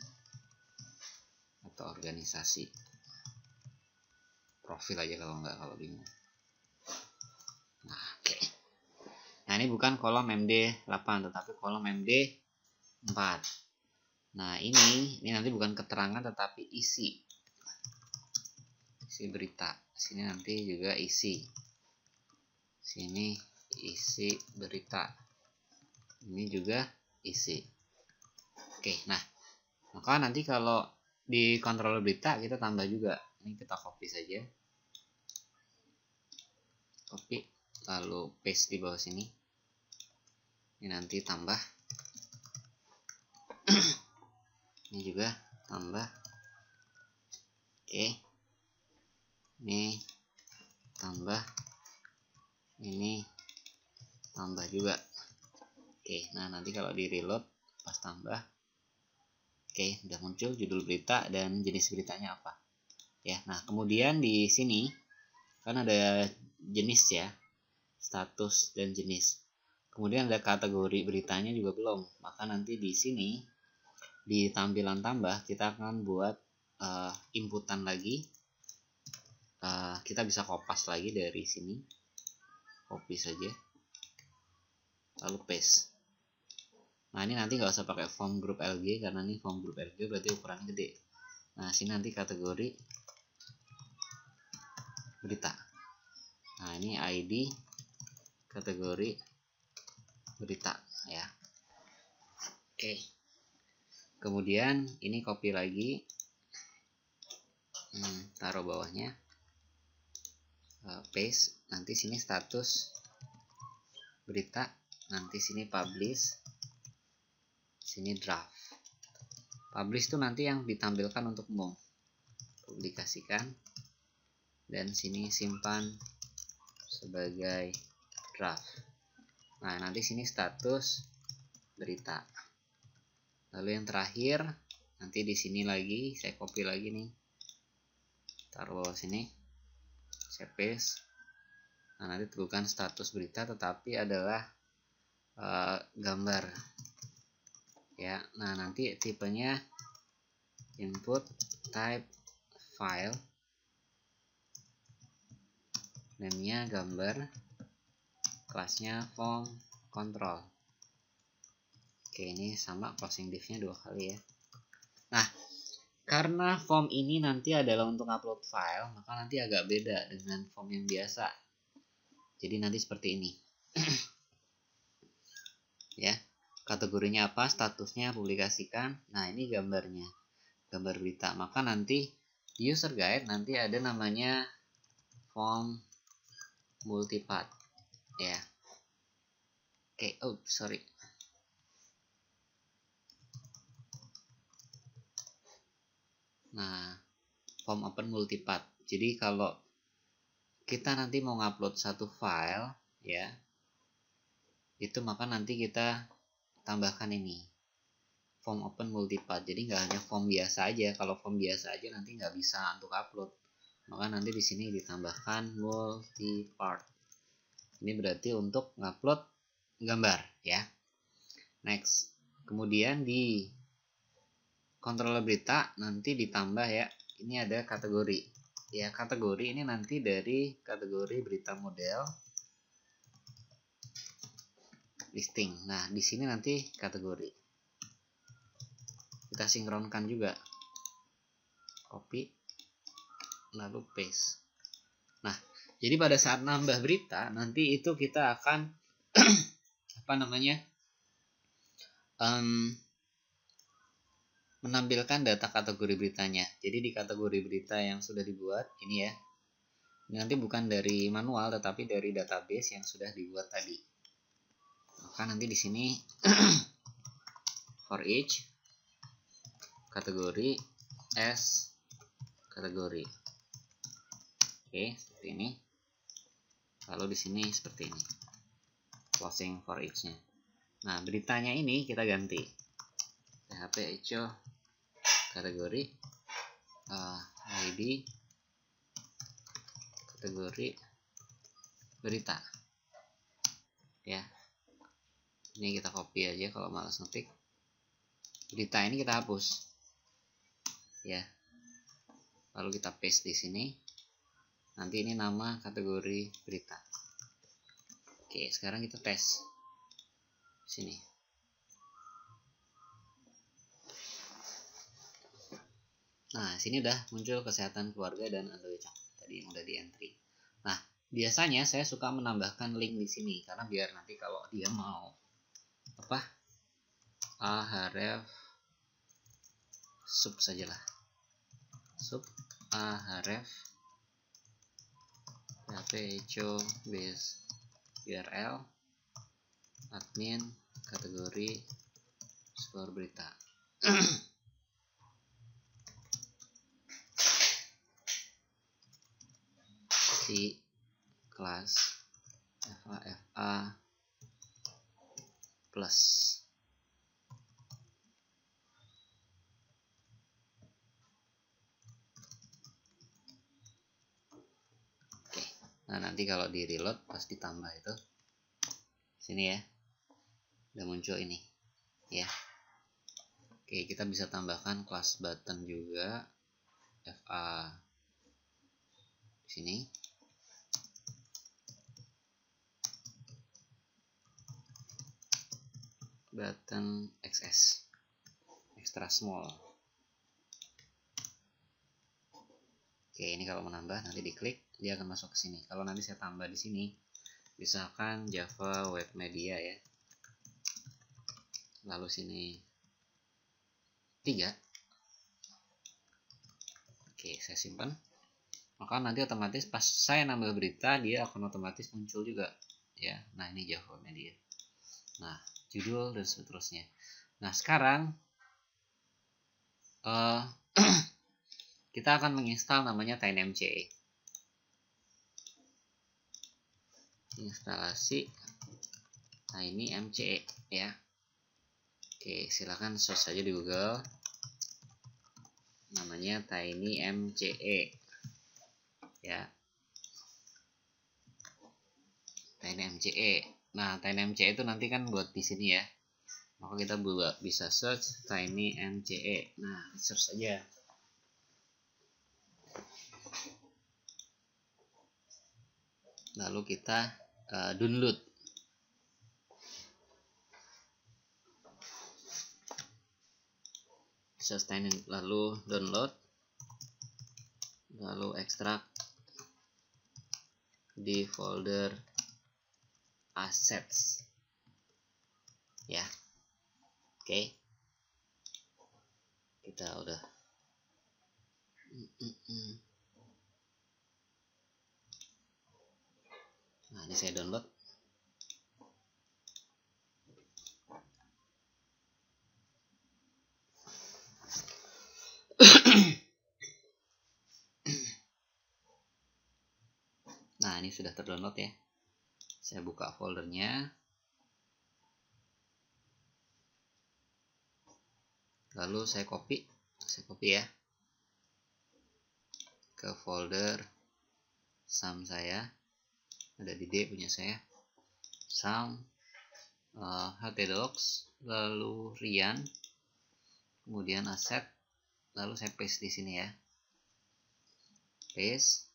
atau organisasi. Profil aja kalau bingung. Nah, oke. Nah, ini bukan kolom MD8 tetapi kolom MD4. Nah, ini nanti bukan keterangan tetapi isi berita. Sini nanti juga isi. Sini isi berita. Ini juga isi. Oke, nah, maka nanti kalau di kontrol berita kita tambah juga. Ini kita copy saja. Copy, lalu paste di bawah sini. Ini nanti tambah. Ini juga tambah. Oke. Ini tambah. Ini tambah juga. Oke, nah nanti kalau di reload pas tambah. Oke, udah muncul judul berita dan jenis beritanya apa. Ya, nah kemudian di sini kan ada jenis ya, status dan jenis. Kemudian ada kategori beritanya juga belum. Maka nanti di sini di tampilan tambah kita akan buat inputan lagi. Kita bisa kopas lagi dari sini. Copy saja. Lalu paste. Nah, ini nanti nggak usah pakai form group LG karena ini form group LG berarti ukurannya gede. Nah, sini nanti kategori berita. Nah, ini ID kategori berita ya. Oke. Kemudian ini copy lagi. Taruh bawahnya. Paste. Nanti sini status berita. Nanti sini publish. Sini draft. Publish itu nanti yang ditampilkan untuk umum. Publikasikan. Dan sini simpan sebagai draft. Nah, nanti sini status berita. Lalu yang terakhir, nanti di sini lagi saya copy lagi nih. Taruh bawah sini. Saya paste. Nah, nanti bukan status berita tetapi adalah gambar. Ya, nah nanti tipenya input type file. Name-nya gambar, kelasnya form control. Oke, ini sama closing div-nya 2 kali ya. Nah, karena form ini nanti adalah untuk upload file, maka nanti agak beda dengan form yang biasa. Jadi nanti seperti ini. Ya, kategorinya apa, statusnya publikasikan. Nah, ini gambarnya, gambar berita. Maka nanti di user guide nanti ada namanya form multipath ya. Oke, sorry. Nah, form open multipath. Jadi kalau kita nanti mau ngupload satu file ya, itu maka nanti kita tambahkan ini form open multipath. Jadi nggak hanya form biasa aja. Kalau form biasa aja nanti nggak bisa untuk upload. Maka nanti di sini ditambahkan multipath. Ini berarti untuk ngupload gambar ya. Next. Kemudian di controller berita nanti ditambah ya. Ini ada kategori. Ya, kategori ini nanti dari kategori berita model listing. Nah, di sini nanti kategori. Kita sinkronkan juga. Copy lalu paste. Nah, jadi pada saat nambah berita nanti itu kita akan menampilkan data kategori beritanya. Jadi di kategori berita yang sudah dibuat ini ya. Ini nanti bukan dari manual tetapi dari database yang sudah dibuat tadi. Maka nanti di sini for each kategori as kategori. Oke, seperti ini. Lalu di sini seperti ini. Closing for each-nya. Nah, beritanya ini kita ganti. PHP echo kategori ID kategori berita. Ya. Ini kita copy aja kalau malas ngetik. Berita ini kita hapus. Ya. Lalu kita paste di sini. Nanti ini nama kategori berita. Oke, sekarang kita tes. Sini. Nah, sini udah muncul kesehatan keluarga dan Android tadi yang udah di entry. Nah, biasanya saya suka menambahkan link di sini karena biar nanti kalau dia mau ahref sub sajalah. Sub ahref php echo base URL admin kategori skor berita. Si kelas FA plus. Oke, nah nanti kalau di reload pas ditambah itu sini ya udah muncul ini ya. Oke, kita bisa tambahkan kelas button juga FA di sini. Button XS extra small. Oke, ini kalau menambah nanti diklik dia akan masuk ke sini. Kalau nanti saya tambah di sini misalkan Java Web Media ya. Lalu sini 3. Oke, saya simpan. Maka nanti otomatis pas saya nambah berita dia akan otomatis muncul juga ya. Nah, ini Java Media. Nah, judul dan seterusnya. Nah, sekarang kita akan menginstal namanya TinyMCE. Instalasi TinyMCE ya. Oke, silakan search saja di Google. Namanya TinyMCE. Ya. TinyMCE. Nah, TinyMCE itu nanti kan buat di sini ya. Maka kita bisa search TinyMCE. Nah, search saja. Lalu kita download. Search Tiny, lalu download, lalu ekstrak di folder assets ya. Oke, kita udah nah ini saya download. Nah, ini sudah terdownload ya. Saya buka foldernya. Lalu saya copy ya ke folder SAM saya. Ada di D punya saya. sound, htdocs, lalu Rian, kemudian asset, lalu saya paste di sini ya, paste,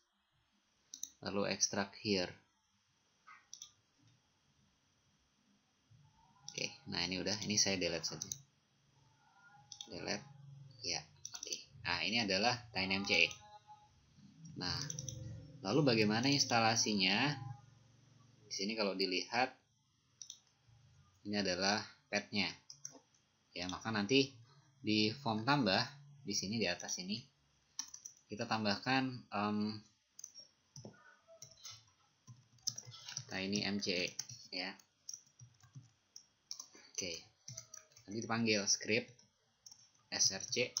lalu extract here. Oke, nah ini udah, ini saya delete saja, delete ya. Oke, nah ini adalah TinyMCE. Nah, lalu bagaimana instalasinya? Di sini kalau dilihat, ini adalah path-nya ya, maka nanti di form tambah di sini, di atas ini kita tambahkan TinyMCE ya. Oke, nanti dipanggil script src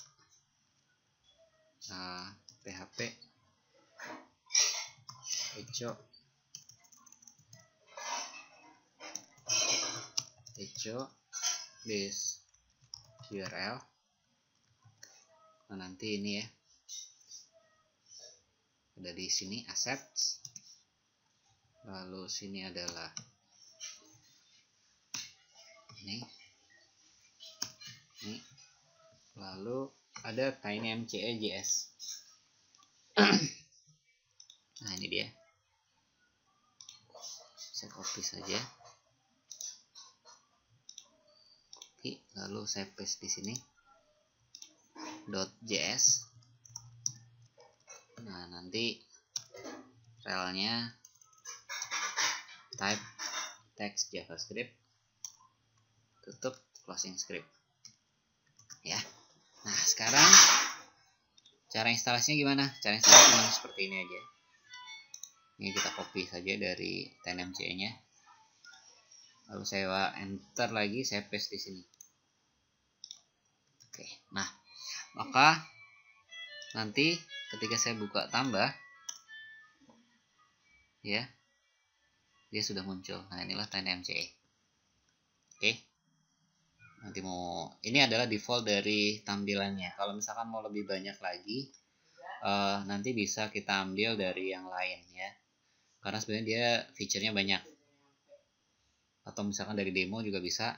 php echo this URL. Nah, nanti ini ya, ada di sini assets, lalu sini adalah ini, lalu ada TinyMCE.js. Nah ini dia, saya copy saja, lalu saya paste di sini .js. Nah nanti relnya type text JavaScript, tutup closing script ya. Nah sekarang cara instalasinya gimana? Cara instalasinya seperti ini aja. Ini kita copy saja dari TinyMCE nya, lalu saya enter lagi, saya paste di sini. Oke, nah maka nanti ketika saya buka tambah ya, dia sudah muncul. Nah inilah TinyMCE. Oke, nanti ini adalah default dari tampilannya. Kalau misalkan mau lebih banyak lagi, nanti bisa kita ambil dari yang lain ya, karena sebenarnya dia fiturnya banyak. Atau misalkan dari demo juga bisa.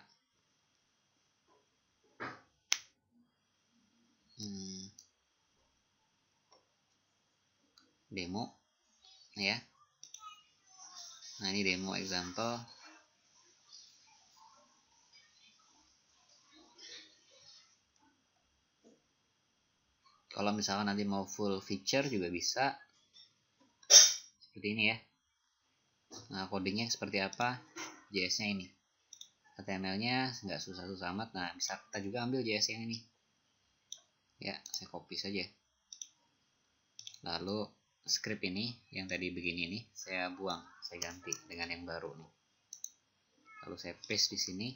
Demo ya. Nah ini demo example. Kalau misalkan nanti mau full feature juga bisa seperti ini ya. Nah codingnya seperti apa? JS nya ini, HTML nya nggak susah-susah amat. Nah bisa kita juga ambil JS yang ini ya, saya copy saja, lalu script ini yang tadi begini nih saya buang, saya ganti dengan yang baru nih, lalu saya paste di sini.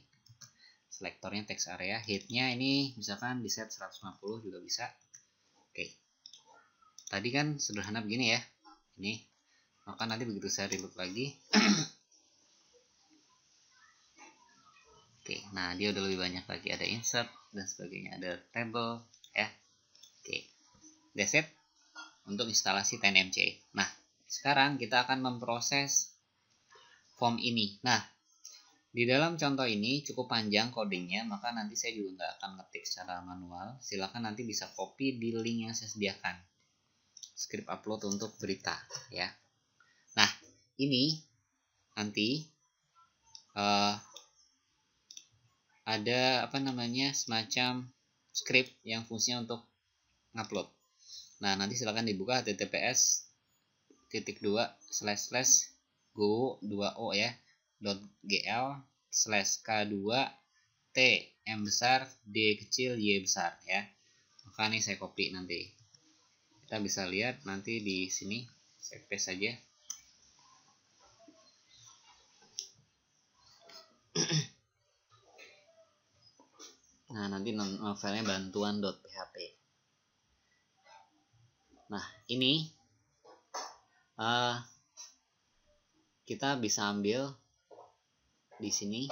Selektornya text area, headnya ini misalkan di set 150 juga bisa. Oke, tadi kan sederhana begini ya ini, maka nanti begitu saya reload lagi oke, nah dia udah lebih banyak lagi, ada insert dan sebagainya, ada table ya. Oke, that's it untuk instalasi TinyMCE. Nah sekarang kita akan memproses form ini. Nah di dalam contoh ini cukup panjang codingnya, maka nanti saya juga nggak akan ngetik secara manual. Silahkan nanti bisa copy di link yang saya sediakan, script upload untuk berita ya. Nah ini nanti ada apa namanya, semacam script yang fungsinya untuk ngupload. Nah nanti silahkan dibuka https://go2o ya .gl/k2 t m besar d kecil y besar ya. Maka ini saya copy, nanti kita bisa lihat nanti di sini, saya paste saja. Nah nanti filenya bantuan.php. Nah ini kita bisa ambil di sini.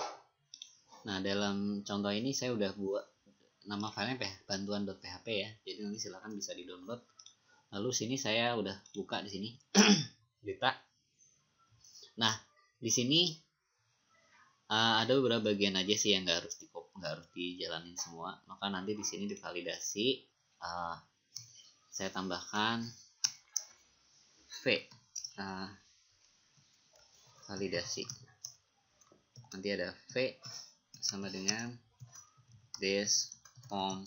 Nah dalam contoh ini saya udah buat nama filenya bantuan.php ya, jadi nanti silahkan bisa di download. Lalu sini saya udah buka di sini berita. Nah di sini Ada beberapa bagian aja sih yang nggak harus dijalanin semua. Maka nanti di sini divalidasi. Saya tambahkan V, validasi. Nanti ada V sama dengan this form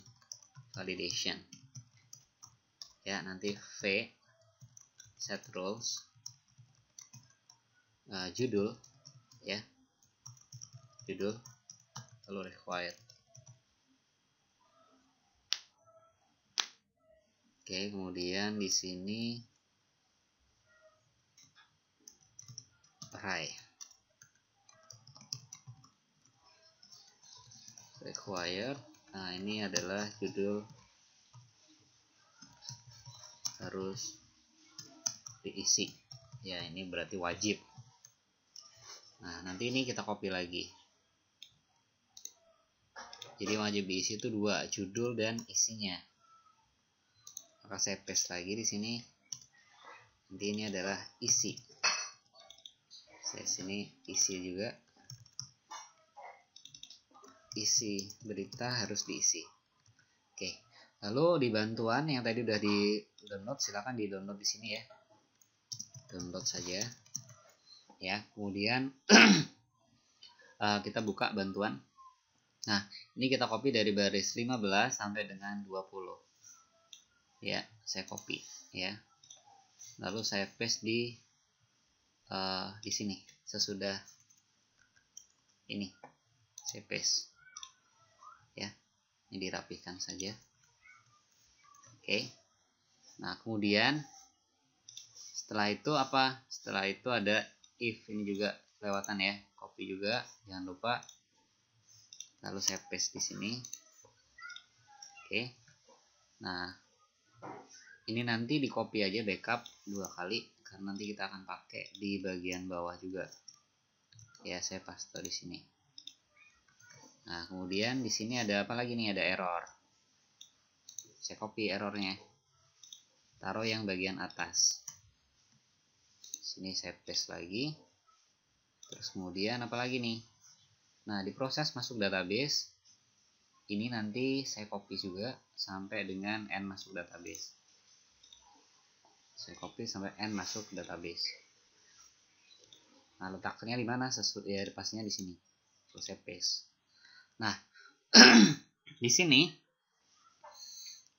validation. Ya, nanti V set rules, judul, ya, judul lalu required. Oke, kemudian di sini array required. Nah, ini adalah judul harus diisi. Ya, ini berarti wajib. Nah, nanti ini kita copy lagi. Jadi wajib diisi itu 2, judul dan isinya. Maka saya paste lagi di sini. Nanti ini adalah isi. Saya sini isi juga. Isi berita harus diisi. Oke. Lalu di bantuan yang tadi udah di download, silakan di download di sini ya. Download saja. Ya, kemudian kita buka bantuan. Nah, ini kita copy dari baris 15 sampai dengan 20. Ya, saya copy ya. Lalu saya paste di sini sesudah ini. Saya paste. Ya. Ini dirapikan saja. Oke. Nah, kemudian setelah itu apa? Setelah itu ada if, ini juga kelewatan ya. Copy juga, jangan lupa. Lalu saya paste di sini. Oke. Nah, ini nanti di copy aja, backup 2 kali karena nanti kita akan pakai di bagian bawah juga. Ya, saya paste di sini. Nah, kemudian di sini ada apa lagi nih? Ada error. Saya copy errornya. Taruh yang bagian atas. Sini saya paste lagi. Terus kemudian apa lagi nih? Nah, di proses masuk database, ini nanti saya copy juga sampai dengan n masuk database. Saya copy sampai n masuk database. Nah, letaknya di mana? Ya, pastinya di sini. Terus saya paste. Nah, di sini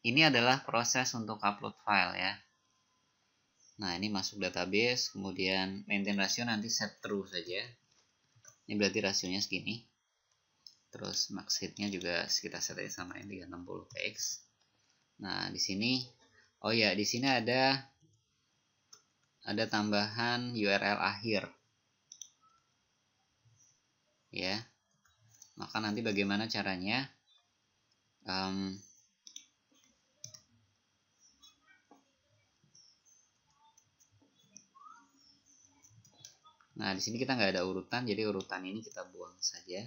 ini adalah proses untuk upload file ya. Nah, ini masuk database, kemudian maintain rasio nanti set true saja. Ini berarti rasionya segini. Terus max hitnya juga kita set aja sama ini 360 px. Nah, di sini oh ya, di sini ada tambahan URL akhir. Ya. Maka nanti bagaimana caranya? Nah, di sini kita nggak ada urutan, jadi urutan ini kita buang saja.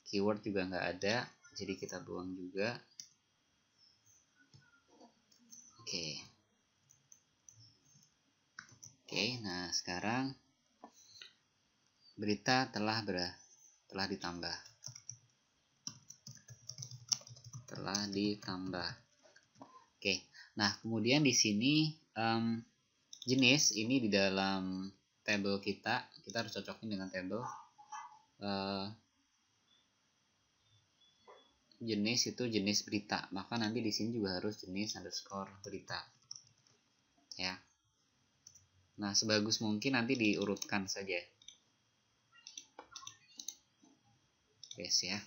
Keyword juga nggak ada, jadi kita buang juga. Oke. Nah sekarang berita telah ditambah. Oke. Nah, kemudian di sini jenis ini di dalam table kita harus cocokin dengan table. Jenis itu jenis berita, maka nanti di sini juga harus jenis underscore berita. Ya. Nah, sebagus mungkin nanti diurutkan saja. Yes ya.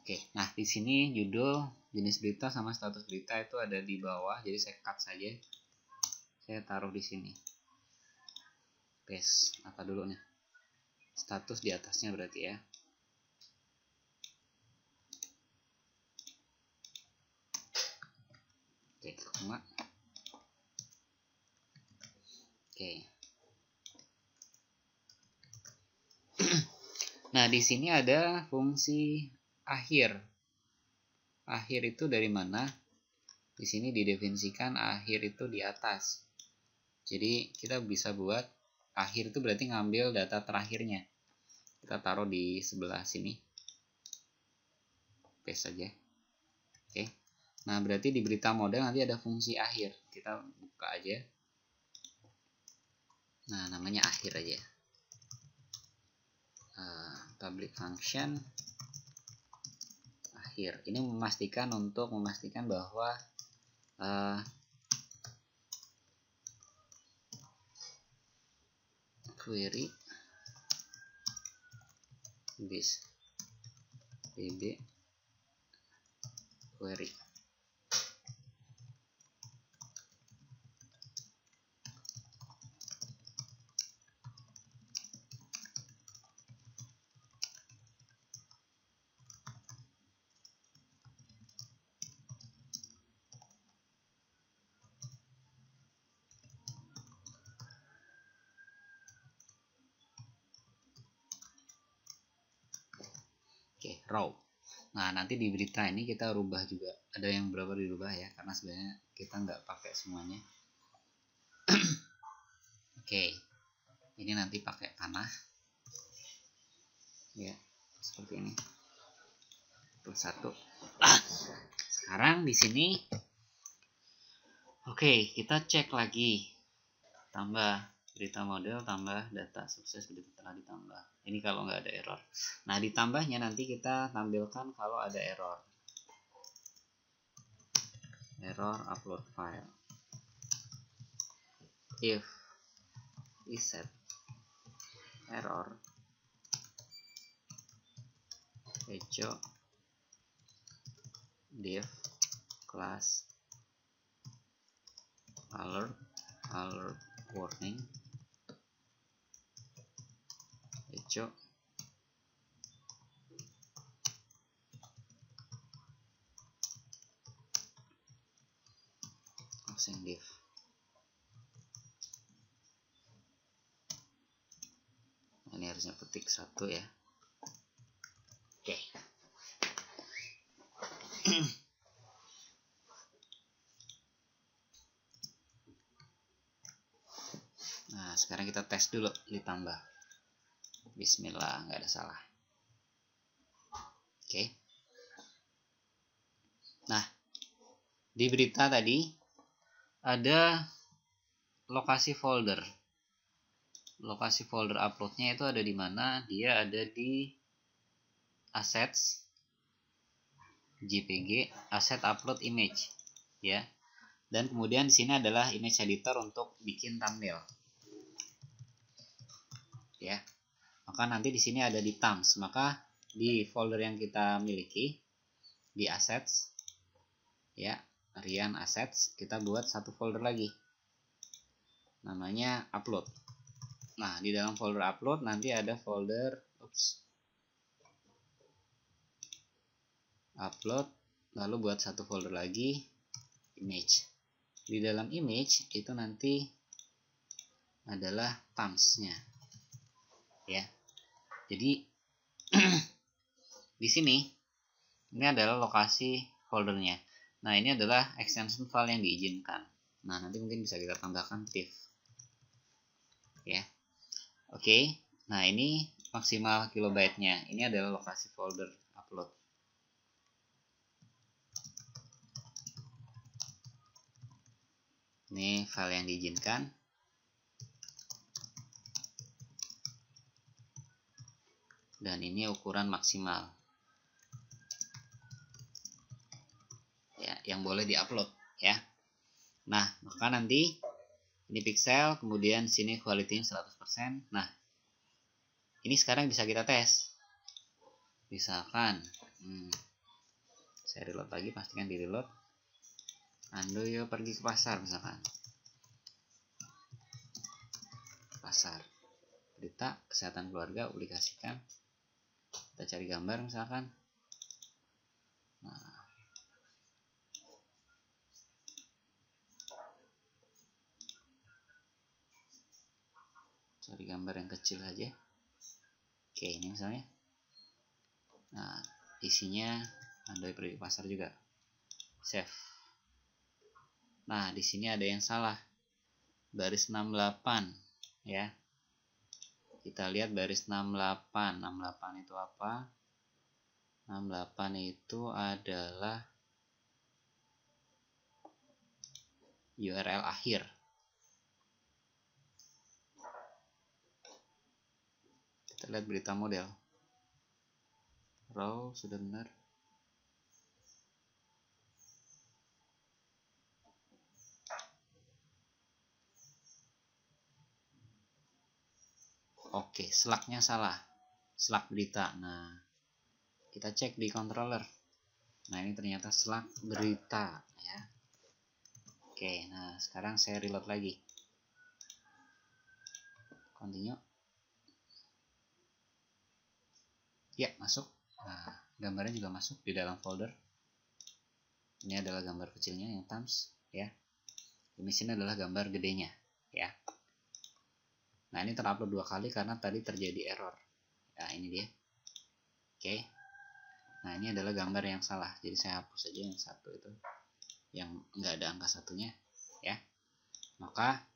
Oke, nah di sini judul, jenis berita sama status berita itu ada di bawah, jadi saya cut saja. Saya taruh di sini. Paste apa dulu nih? Status di atasnya berarti ya. Oke, koma. Oke. Nah, di sini ada fungsi akhir. Akhir itu dari mana? Di sini didefinisikan akhir itu di atas. Jadi kita bisa buat akhir itu berarti ngambil data terakhirnya. kita taruh di sebelah sini, paste saja. Oke, nah berarti di berita model nanti ada fungsi akhir, kita buka aja. Nah namanya akhir aja, public function akhir. Ini memastikan bahwa query this db query. Oke, raw. Nah nanti di berita ini kita rubah juga, ada yang berapa dirubah ya, karena sebenarnya kita nggak pakai semuanya. Oke, ini nanti pakai panah ya, seperti ini. Plus 1. Sekarang di sini oke, kita cek lagi, tambah berita model, tambah data sukses berita telah ditambah. Ini kalau nggak ada error. Nah ditambahnya nanti kita tampilkan kalau ada error upload file. If set error echo div class alert warning echo closing div. Ini harusnya petik 1 ya. Oke. Nah sekarang kita tes dulu ditambah. Bismillah, nggak ada salah. Oke. Nah di berita tadi ada lokasi folder uploadnya itu ada di mana? Dia ada di assets JPG, asset upload image ya. Dan kemudian di sini adalah image editor untuk bikin thumbnail. Ya. Maka nanti di sini ada di thumbs, maka di folder yang kita miliki di assets ya, Rian assets, kita buat satu folder lagi. Namanya upload. Nah, di dalam folder upload nanti ada folder upload, lalu buat satu folder lagi image. Di dalam image itu nanti adalah thumbs-nya. Ya. Jadi di sini ini adalah lokasi foldernya. Nah, ini adalah extension file yang diizinkan. Nah, nanti mungkin bisa kita tambahkan div. Ya. Oke. Nah, ini maksimal kilobyte-nya. Ini adalah lokasi folder upload. Ini file yang diizinkan. Dan ini ukuran maksimal. Ya, yang boleh diupload ya. Nah, maka nanti ini pixel, kemudian sini quality 100%. Nah, ini sekarang bisa kita tes. Misalkan saya reload lagi, pastikan di reload. Ando yo pergi ke pasar misalkan. Pasar. Berita kesehatan keluarga publikasikan. Kita cari gambar misalkan. Nah, cari gambar yang kecil aja. Oke, ini misalnya. Nah, isinya Ando pergi ke pasar juga. Save. Nah, di sini ada yang salah. Baris 68 ya. Kita lihat baris 68. 68 itu apa? 68 itu adalah URL akhir. Kita lihat berita model. Raw sudah benar. Oke, slugnya salah. Slug berita. Nah, kita cek di controller. Nah, ini ternyata slug berita ya. Oke, nah sekarang saya reload lagi. Continue. Ya, masuk. Nah, gambarnya juga masuk di dalam folder. Ini adalah gambar kecilnya yang thumbs ya. Di sini adalah gambar gedenya ya. Nah, ini terupload 2 kali karena tadi terjadi error. Nah, ini dia. Oke. Nah, ini adalah gambar yang salah. Jadi saya hapus saja yang satu itu. Yang nggak ada angka satunya ya. Maka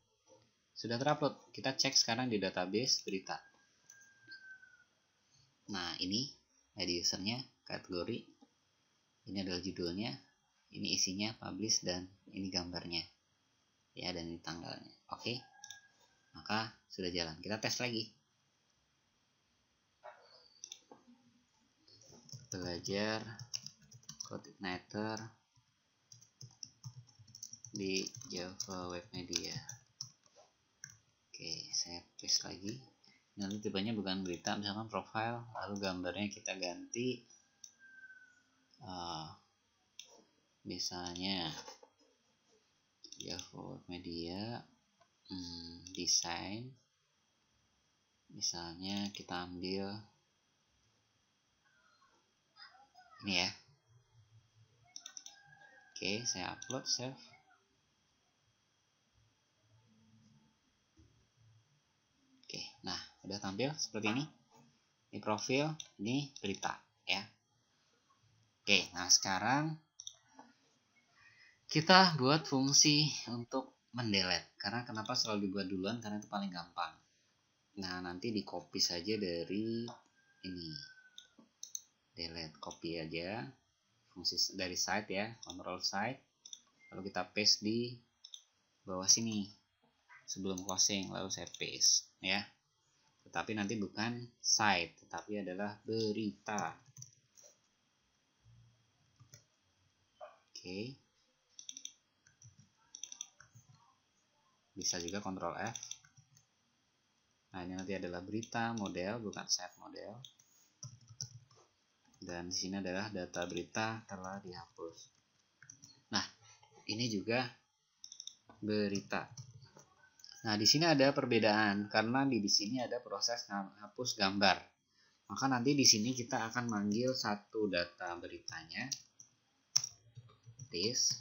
sudah terupload. Kita cek sekarang di database berita. Nah, ini ada usernya, kategori. Ini adalah judulnya. Ini isinya, publish, dan ini gambarnya. Ya, dan ini tanggalnya. Oke. Maka sudah jalan. Kita tes lagi. Belajar CodeIgniter di Java Web Media. Oke, saya paste lagi. Nanti tipenya bukan berita, misalkan profile, lalu gambarnya kita ganti misalnya Java Web Media desain, misalnya kita ambil ini ya. Oke, saya upload, save. Oke, nah udah tampil seperti ini. Ini profil, ini berita ya. Oke, nah sekarang kita buat fungsi untuk mendelete. Karena kenapa selalu dibuat duluan? Karena itu paling gampang. Nah, nanti di copy saja dari ini. Delete, copy aja fungsi dari site ya, control site. Lalu kita paste di bawah sini sebelum closing, lalu saya paste ya. Tetapi nanti bukan site, tetapi adalah berita. Oke. Bisa juga Ctrl F. Nah, ini nanti adalah berita model, bukan set model. Dan di sini adalah data berita telah dihapus. Nah, ini juga berita. Nah, di sini ada perbedaan karena di sini ada proses hapus gambar. Maka nanti di sini kita akan manggil satu data beritanya. This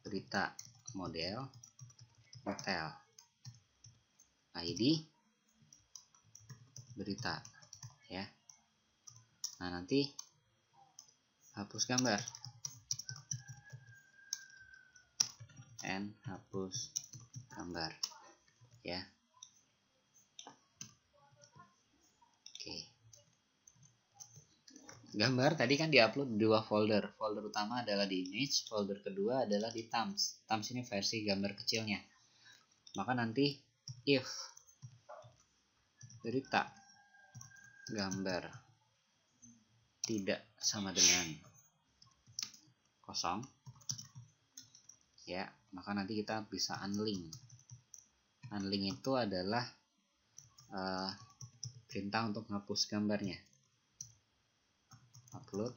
berita model detail ID berita ya. Nah, nanti hapus gambar and hapus gambar ya. Oke. Gambar tadi kan diupload di 2 folder. Folder utama adalah di image, folder kedua adalah di thumbs. Thumbs ini versi gambar kecilnya. Maka nanti if berita gambar tidak sama dengan kosong ya, maka nanti kita bisa unlink. Unlink itu adalah perintah untuk menghapus gambarnya. Upload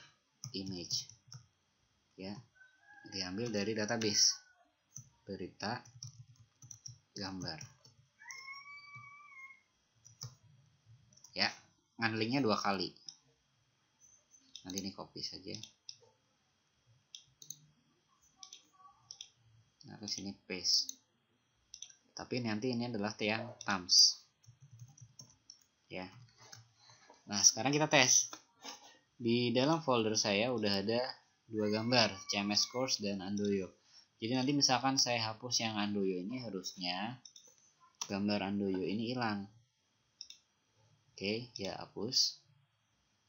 image ya, diambil dari database berita gambar ya. Unlinknya 2 kali. Nanti ini copy saja. Nah, ke sini paste. Tapi nanti ini adalah yang thumbs ya. Nah, sekarang kita tes. Di dalam folder saya udah ada 2 gambar, CMS Course dan Andoyo. Jadi nanti misalkan saya hapus yang Andoyo ini, harusnya gambar Handoyo ini hilang. Oke, ya hapus.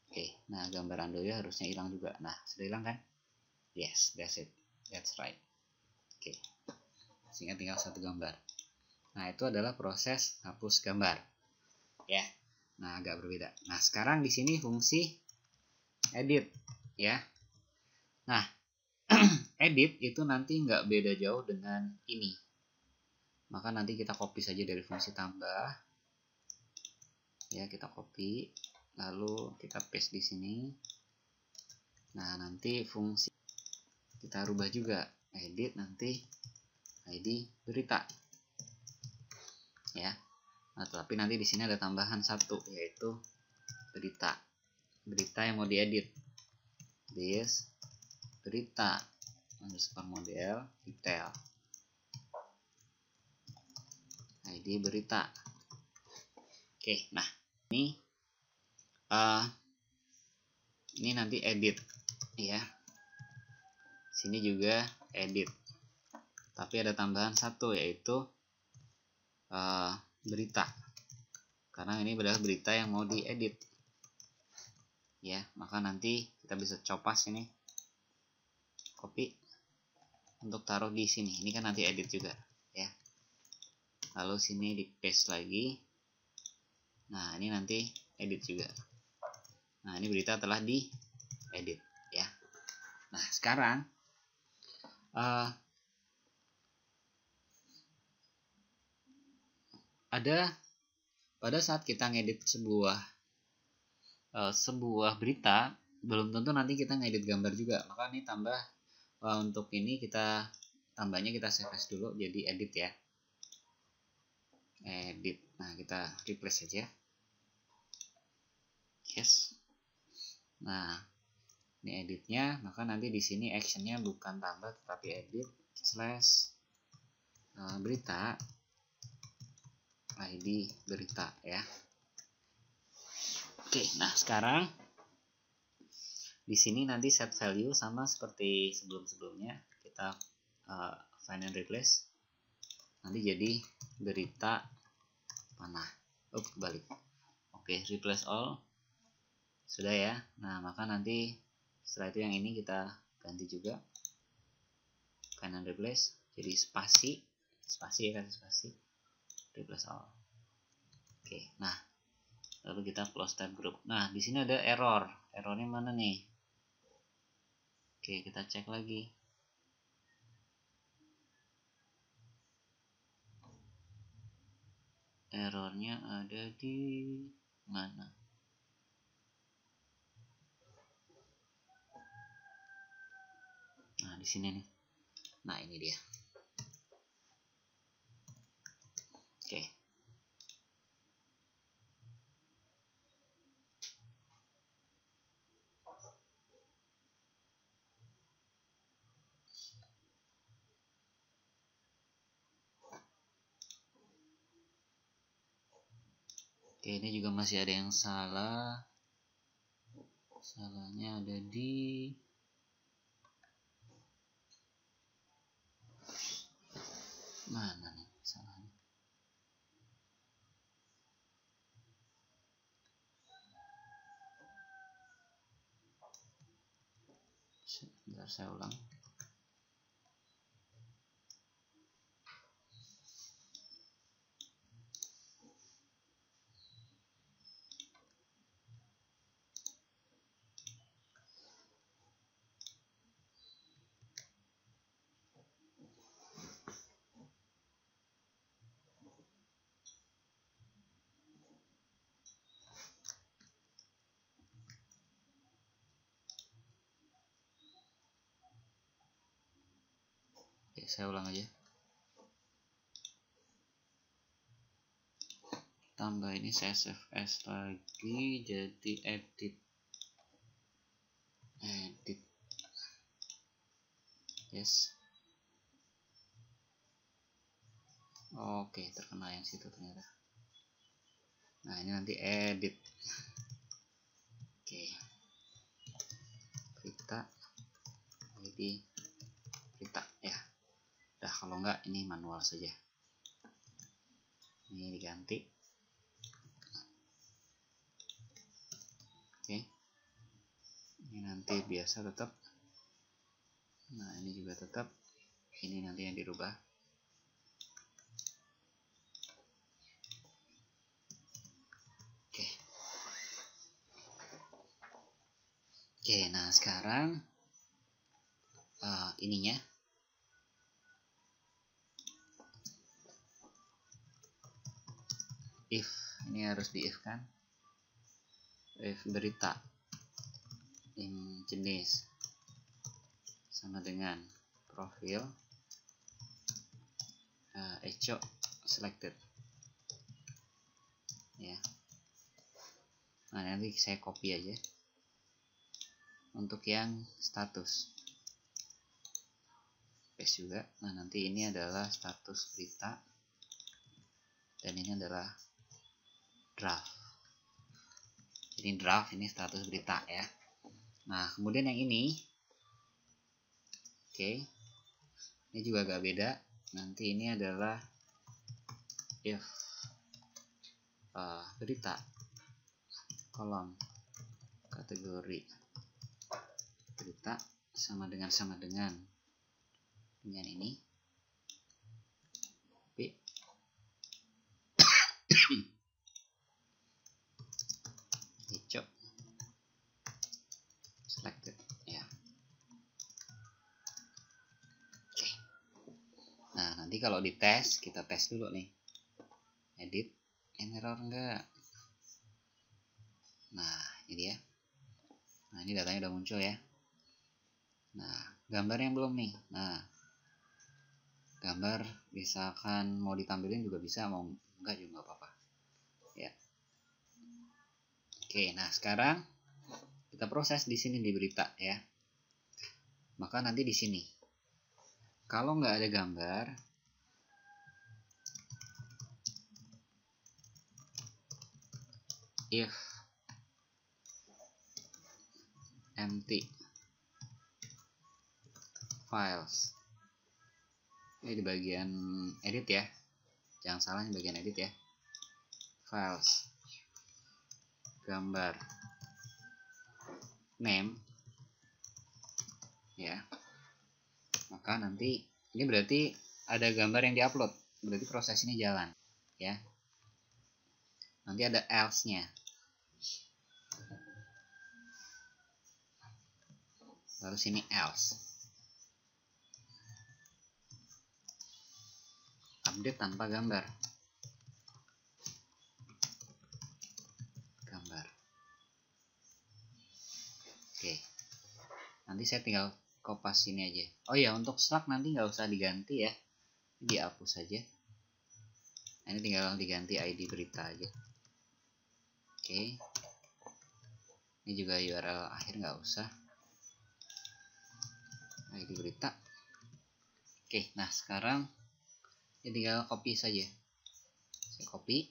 Oke, nah gambar Handoyo harusnya hilang juga. Nah, sudah hilang kan? Yes, that's it. That's right. Oke, sehingga tinggal satu gambar. Nah, itu adalah proses hapus gambar. Ya, nah agak berbeda. Nah, sekarang di sini fungsi edit, ya. Nah, edit itu nanti nggak beda jauh dengan ini. Maka nanti kita copy saja dari fungsi tambah. Ya, kita copy, lalu kita paste di sini. Nah, nanti fungsi kita rubah juga, edit nanti ID berita. Ya. Nah, tapi nanti di sini ada tambahan satu, yaitu berita. Berita yang mau diedit. This berita underscore model detail. ID berita. Oke, nah ini nanti edit, ya. Sini juga edit, tapi ada tambahan satu, yaitu berita, karena ini adalah berita yang mau diedit, ya. Maka nanti kita bisa copas ini, copy untuk taruh di sini. Ini kan nanti edit juga, ya. Lalu sini di paste lagi. Nah, ini nanti edit juga. Nah, ini berita telah diedit, ya. Nah, sekarang pada saat kita ngedit sebuah berita, belum tentu nanti kita ngedit gambar juga. Maka ini tambah untuk ini kita tambahnya kita save as dulu jadi edit, ya. Edit. Nah, kita replace saja. Yes. Nah, ini editnya, maka nanti di sini actionnya bukan tambah tetapi edit slash berita ID berita, ya. Oke, nah sekarang di sini nanti set value sama seperti sebelum-sebelumnya, kita find and replace. Nanti jadi berita panah. Kebalik. Oke, replace all. Sudah, ya. Nah, maka nanti setelah itu yang ini kita ganti juga. Find and replace. Jadi spasi ya, kan, spasi. Replace all. Oke, nah lalu kita close tab group. Nah, di sini ada error. Errornya mana nih? Oke, kita cek lagi. Errornya ada di mana? Nah, di sini nih. Nah, ini dia. Oke. Oke, ini juga masih ada yang salah. Salahnya ada di mana nih salahnya? Sebentar, saya ulang. Oke, saya ulang aja. Tambah ini saya save as lagi jadi edit. Yes. Oke, terkena yang situ ternyata. Nah, ini nanti edit. Oke. Berita ID berita, ya. Nah, kalau enggak ini manual saja. Ini Ini diganti. Oke. Ini nanti biasa tetap. Nah, ini juga tetap. Ini nanti yang dirubah. Oke. Oke, nah sekarang ininya. If, ini harus di if kan. If berita yang jenis sama dengan profil echo selected ya. Nah, nanti saya copy aja untuk yang status, paste juga. Nah, nanti ini adalah status berita dan ini adalah draft. Jadi draft ini status berita ya. Nah, kemudian yang ini, oke, ini juga agak beda. Nanti ini adalah if berita kolom kategori berita sama dengan ini. Copy. Echo selected ya. Oke. Nah, nanti kalau dites, kita tes dulu nih. Edit, error enggak? Nah, ini dia. Nah, ini datanya udah muncul ya. Nah, gambar yang belum nih. Nah, gambar misalkan mau ditampilin juga bisa, mau enggak juga apa-apa ya. Oke, nah sekarang kita proses di sini di berita ya. Maka nanti di sini kalau nggak ada gambar, if empty files, ini di bagian edit ya, jangan salah di bagian edit ya, files gambar name ya, maka nanti ini berarti ada gambar yang diupload, berarti proses ini jalan ya. Nanti ada else nya, lalu sini else, update tanpa gambar. Oke, nanti saya tinggal kopas ini aja. Oh ya, untuk Slack nanti nggak usah diganti ya, dihapus saja. Nah, ini tinggal diganti ID berita aja. Oke, ini juga URL akhir nggak usah, ID berita. Oke, nah sekarang ini tinggal copy saja. Saya copy,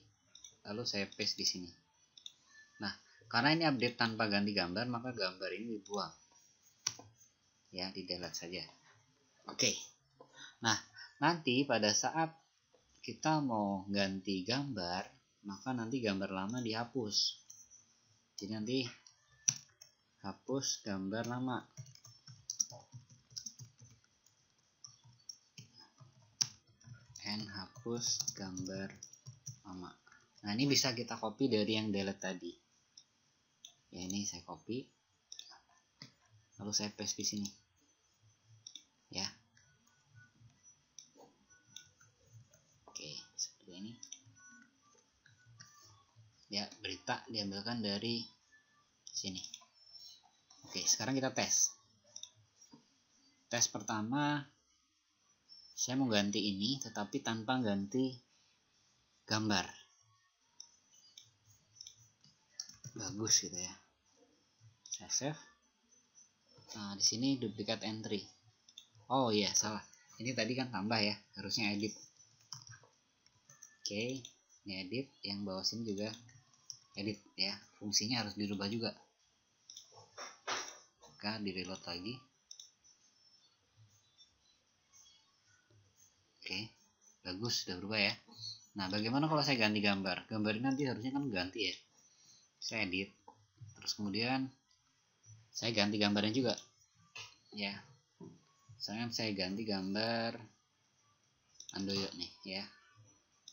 lalu saya paste di sini. Nah, karena ini update tanpa ganti gambar, maka gambar ini dibuang ya, di delete saja. Oke, nah nanti pada saat kita mau ganti gambar, maka nanti gambar lama dihapus. Jadi nanti hapus gambar lama. And hapus gambar lama. Nah, ini bisa kita copy dari yang delete tadi. Ya, ini saya copy, lalu saya paste di sini ya. Oke, seperti ini ya, berita diambilkan dari sini. Oke, sekarang kita tes. Tes pertama, saya mau ganti ini tetapi tanpa ganti gambar. Bagus gitu ya. Saya save. Nah, di sini duplicate entry. Oh iya, salah. Ini tadi kan tambah ya, harusnya edit. Oke, ini edit, yang bawah sini juga edit ya. Fungsinya harus dirubah juga. Maka di reload lagi. Oke, bagus, sudah berubah ya. Nah, bagaimana kalau saya ganti gambar? Gambar ini nanti harusnya kan ganti ya. Saya edit, terus kemudian saya ganti gambarnya juga. Ya, saya ganti gambar Handoyo nih ya.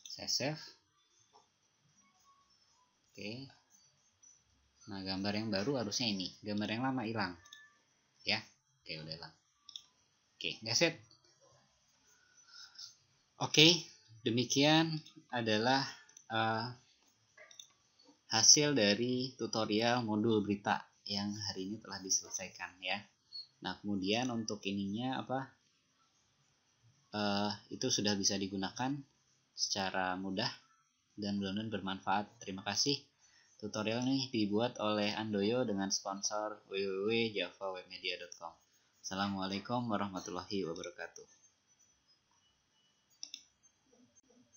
Saya save. Oke. Nah, gambar yang baru harusnya ini. Gambar yang lama hilang. Ya. Oke, udah hilang. Oke, that's it. Oke, demikian adalah hasil dari tutorial modul berita yang hari ini telah diselesaikan ya. Nah, kemudian untuk ininya itu sudah bisa digunakan secara mudah dan benar-benar bermanfaat. Terima kasih. Tutorial ini dibuat oleh Handoyo dengan sponsor www.javawebmedia.com. Assalamualaikum warahmatullahi wabarakatuh.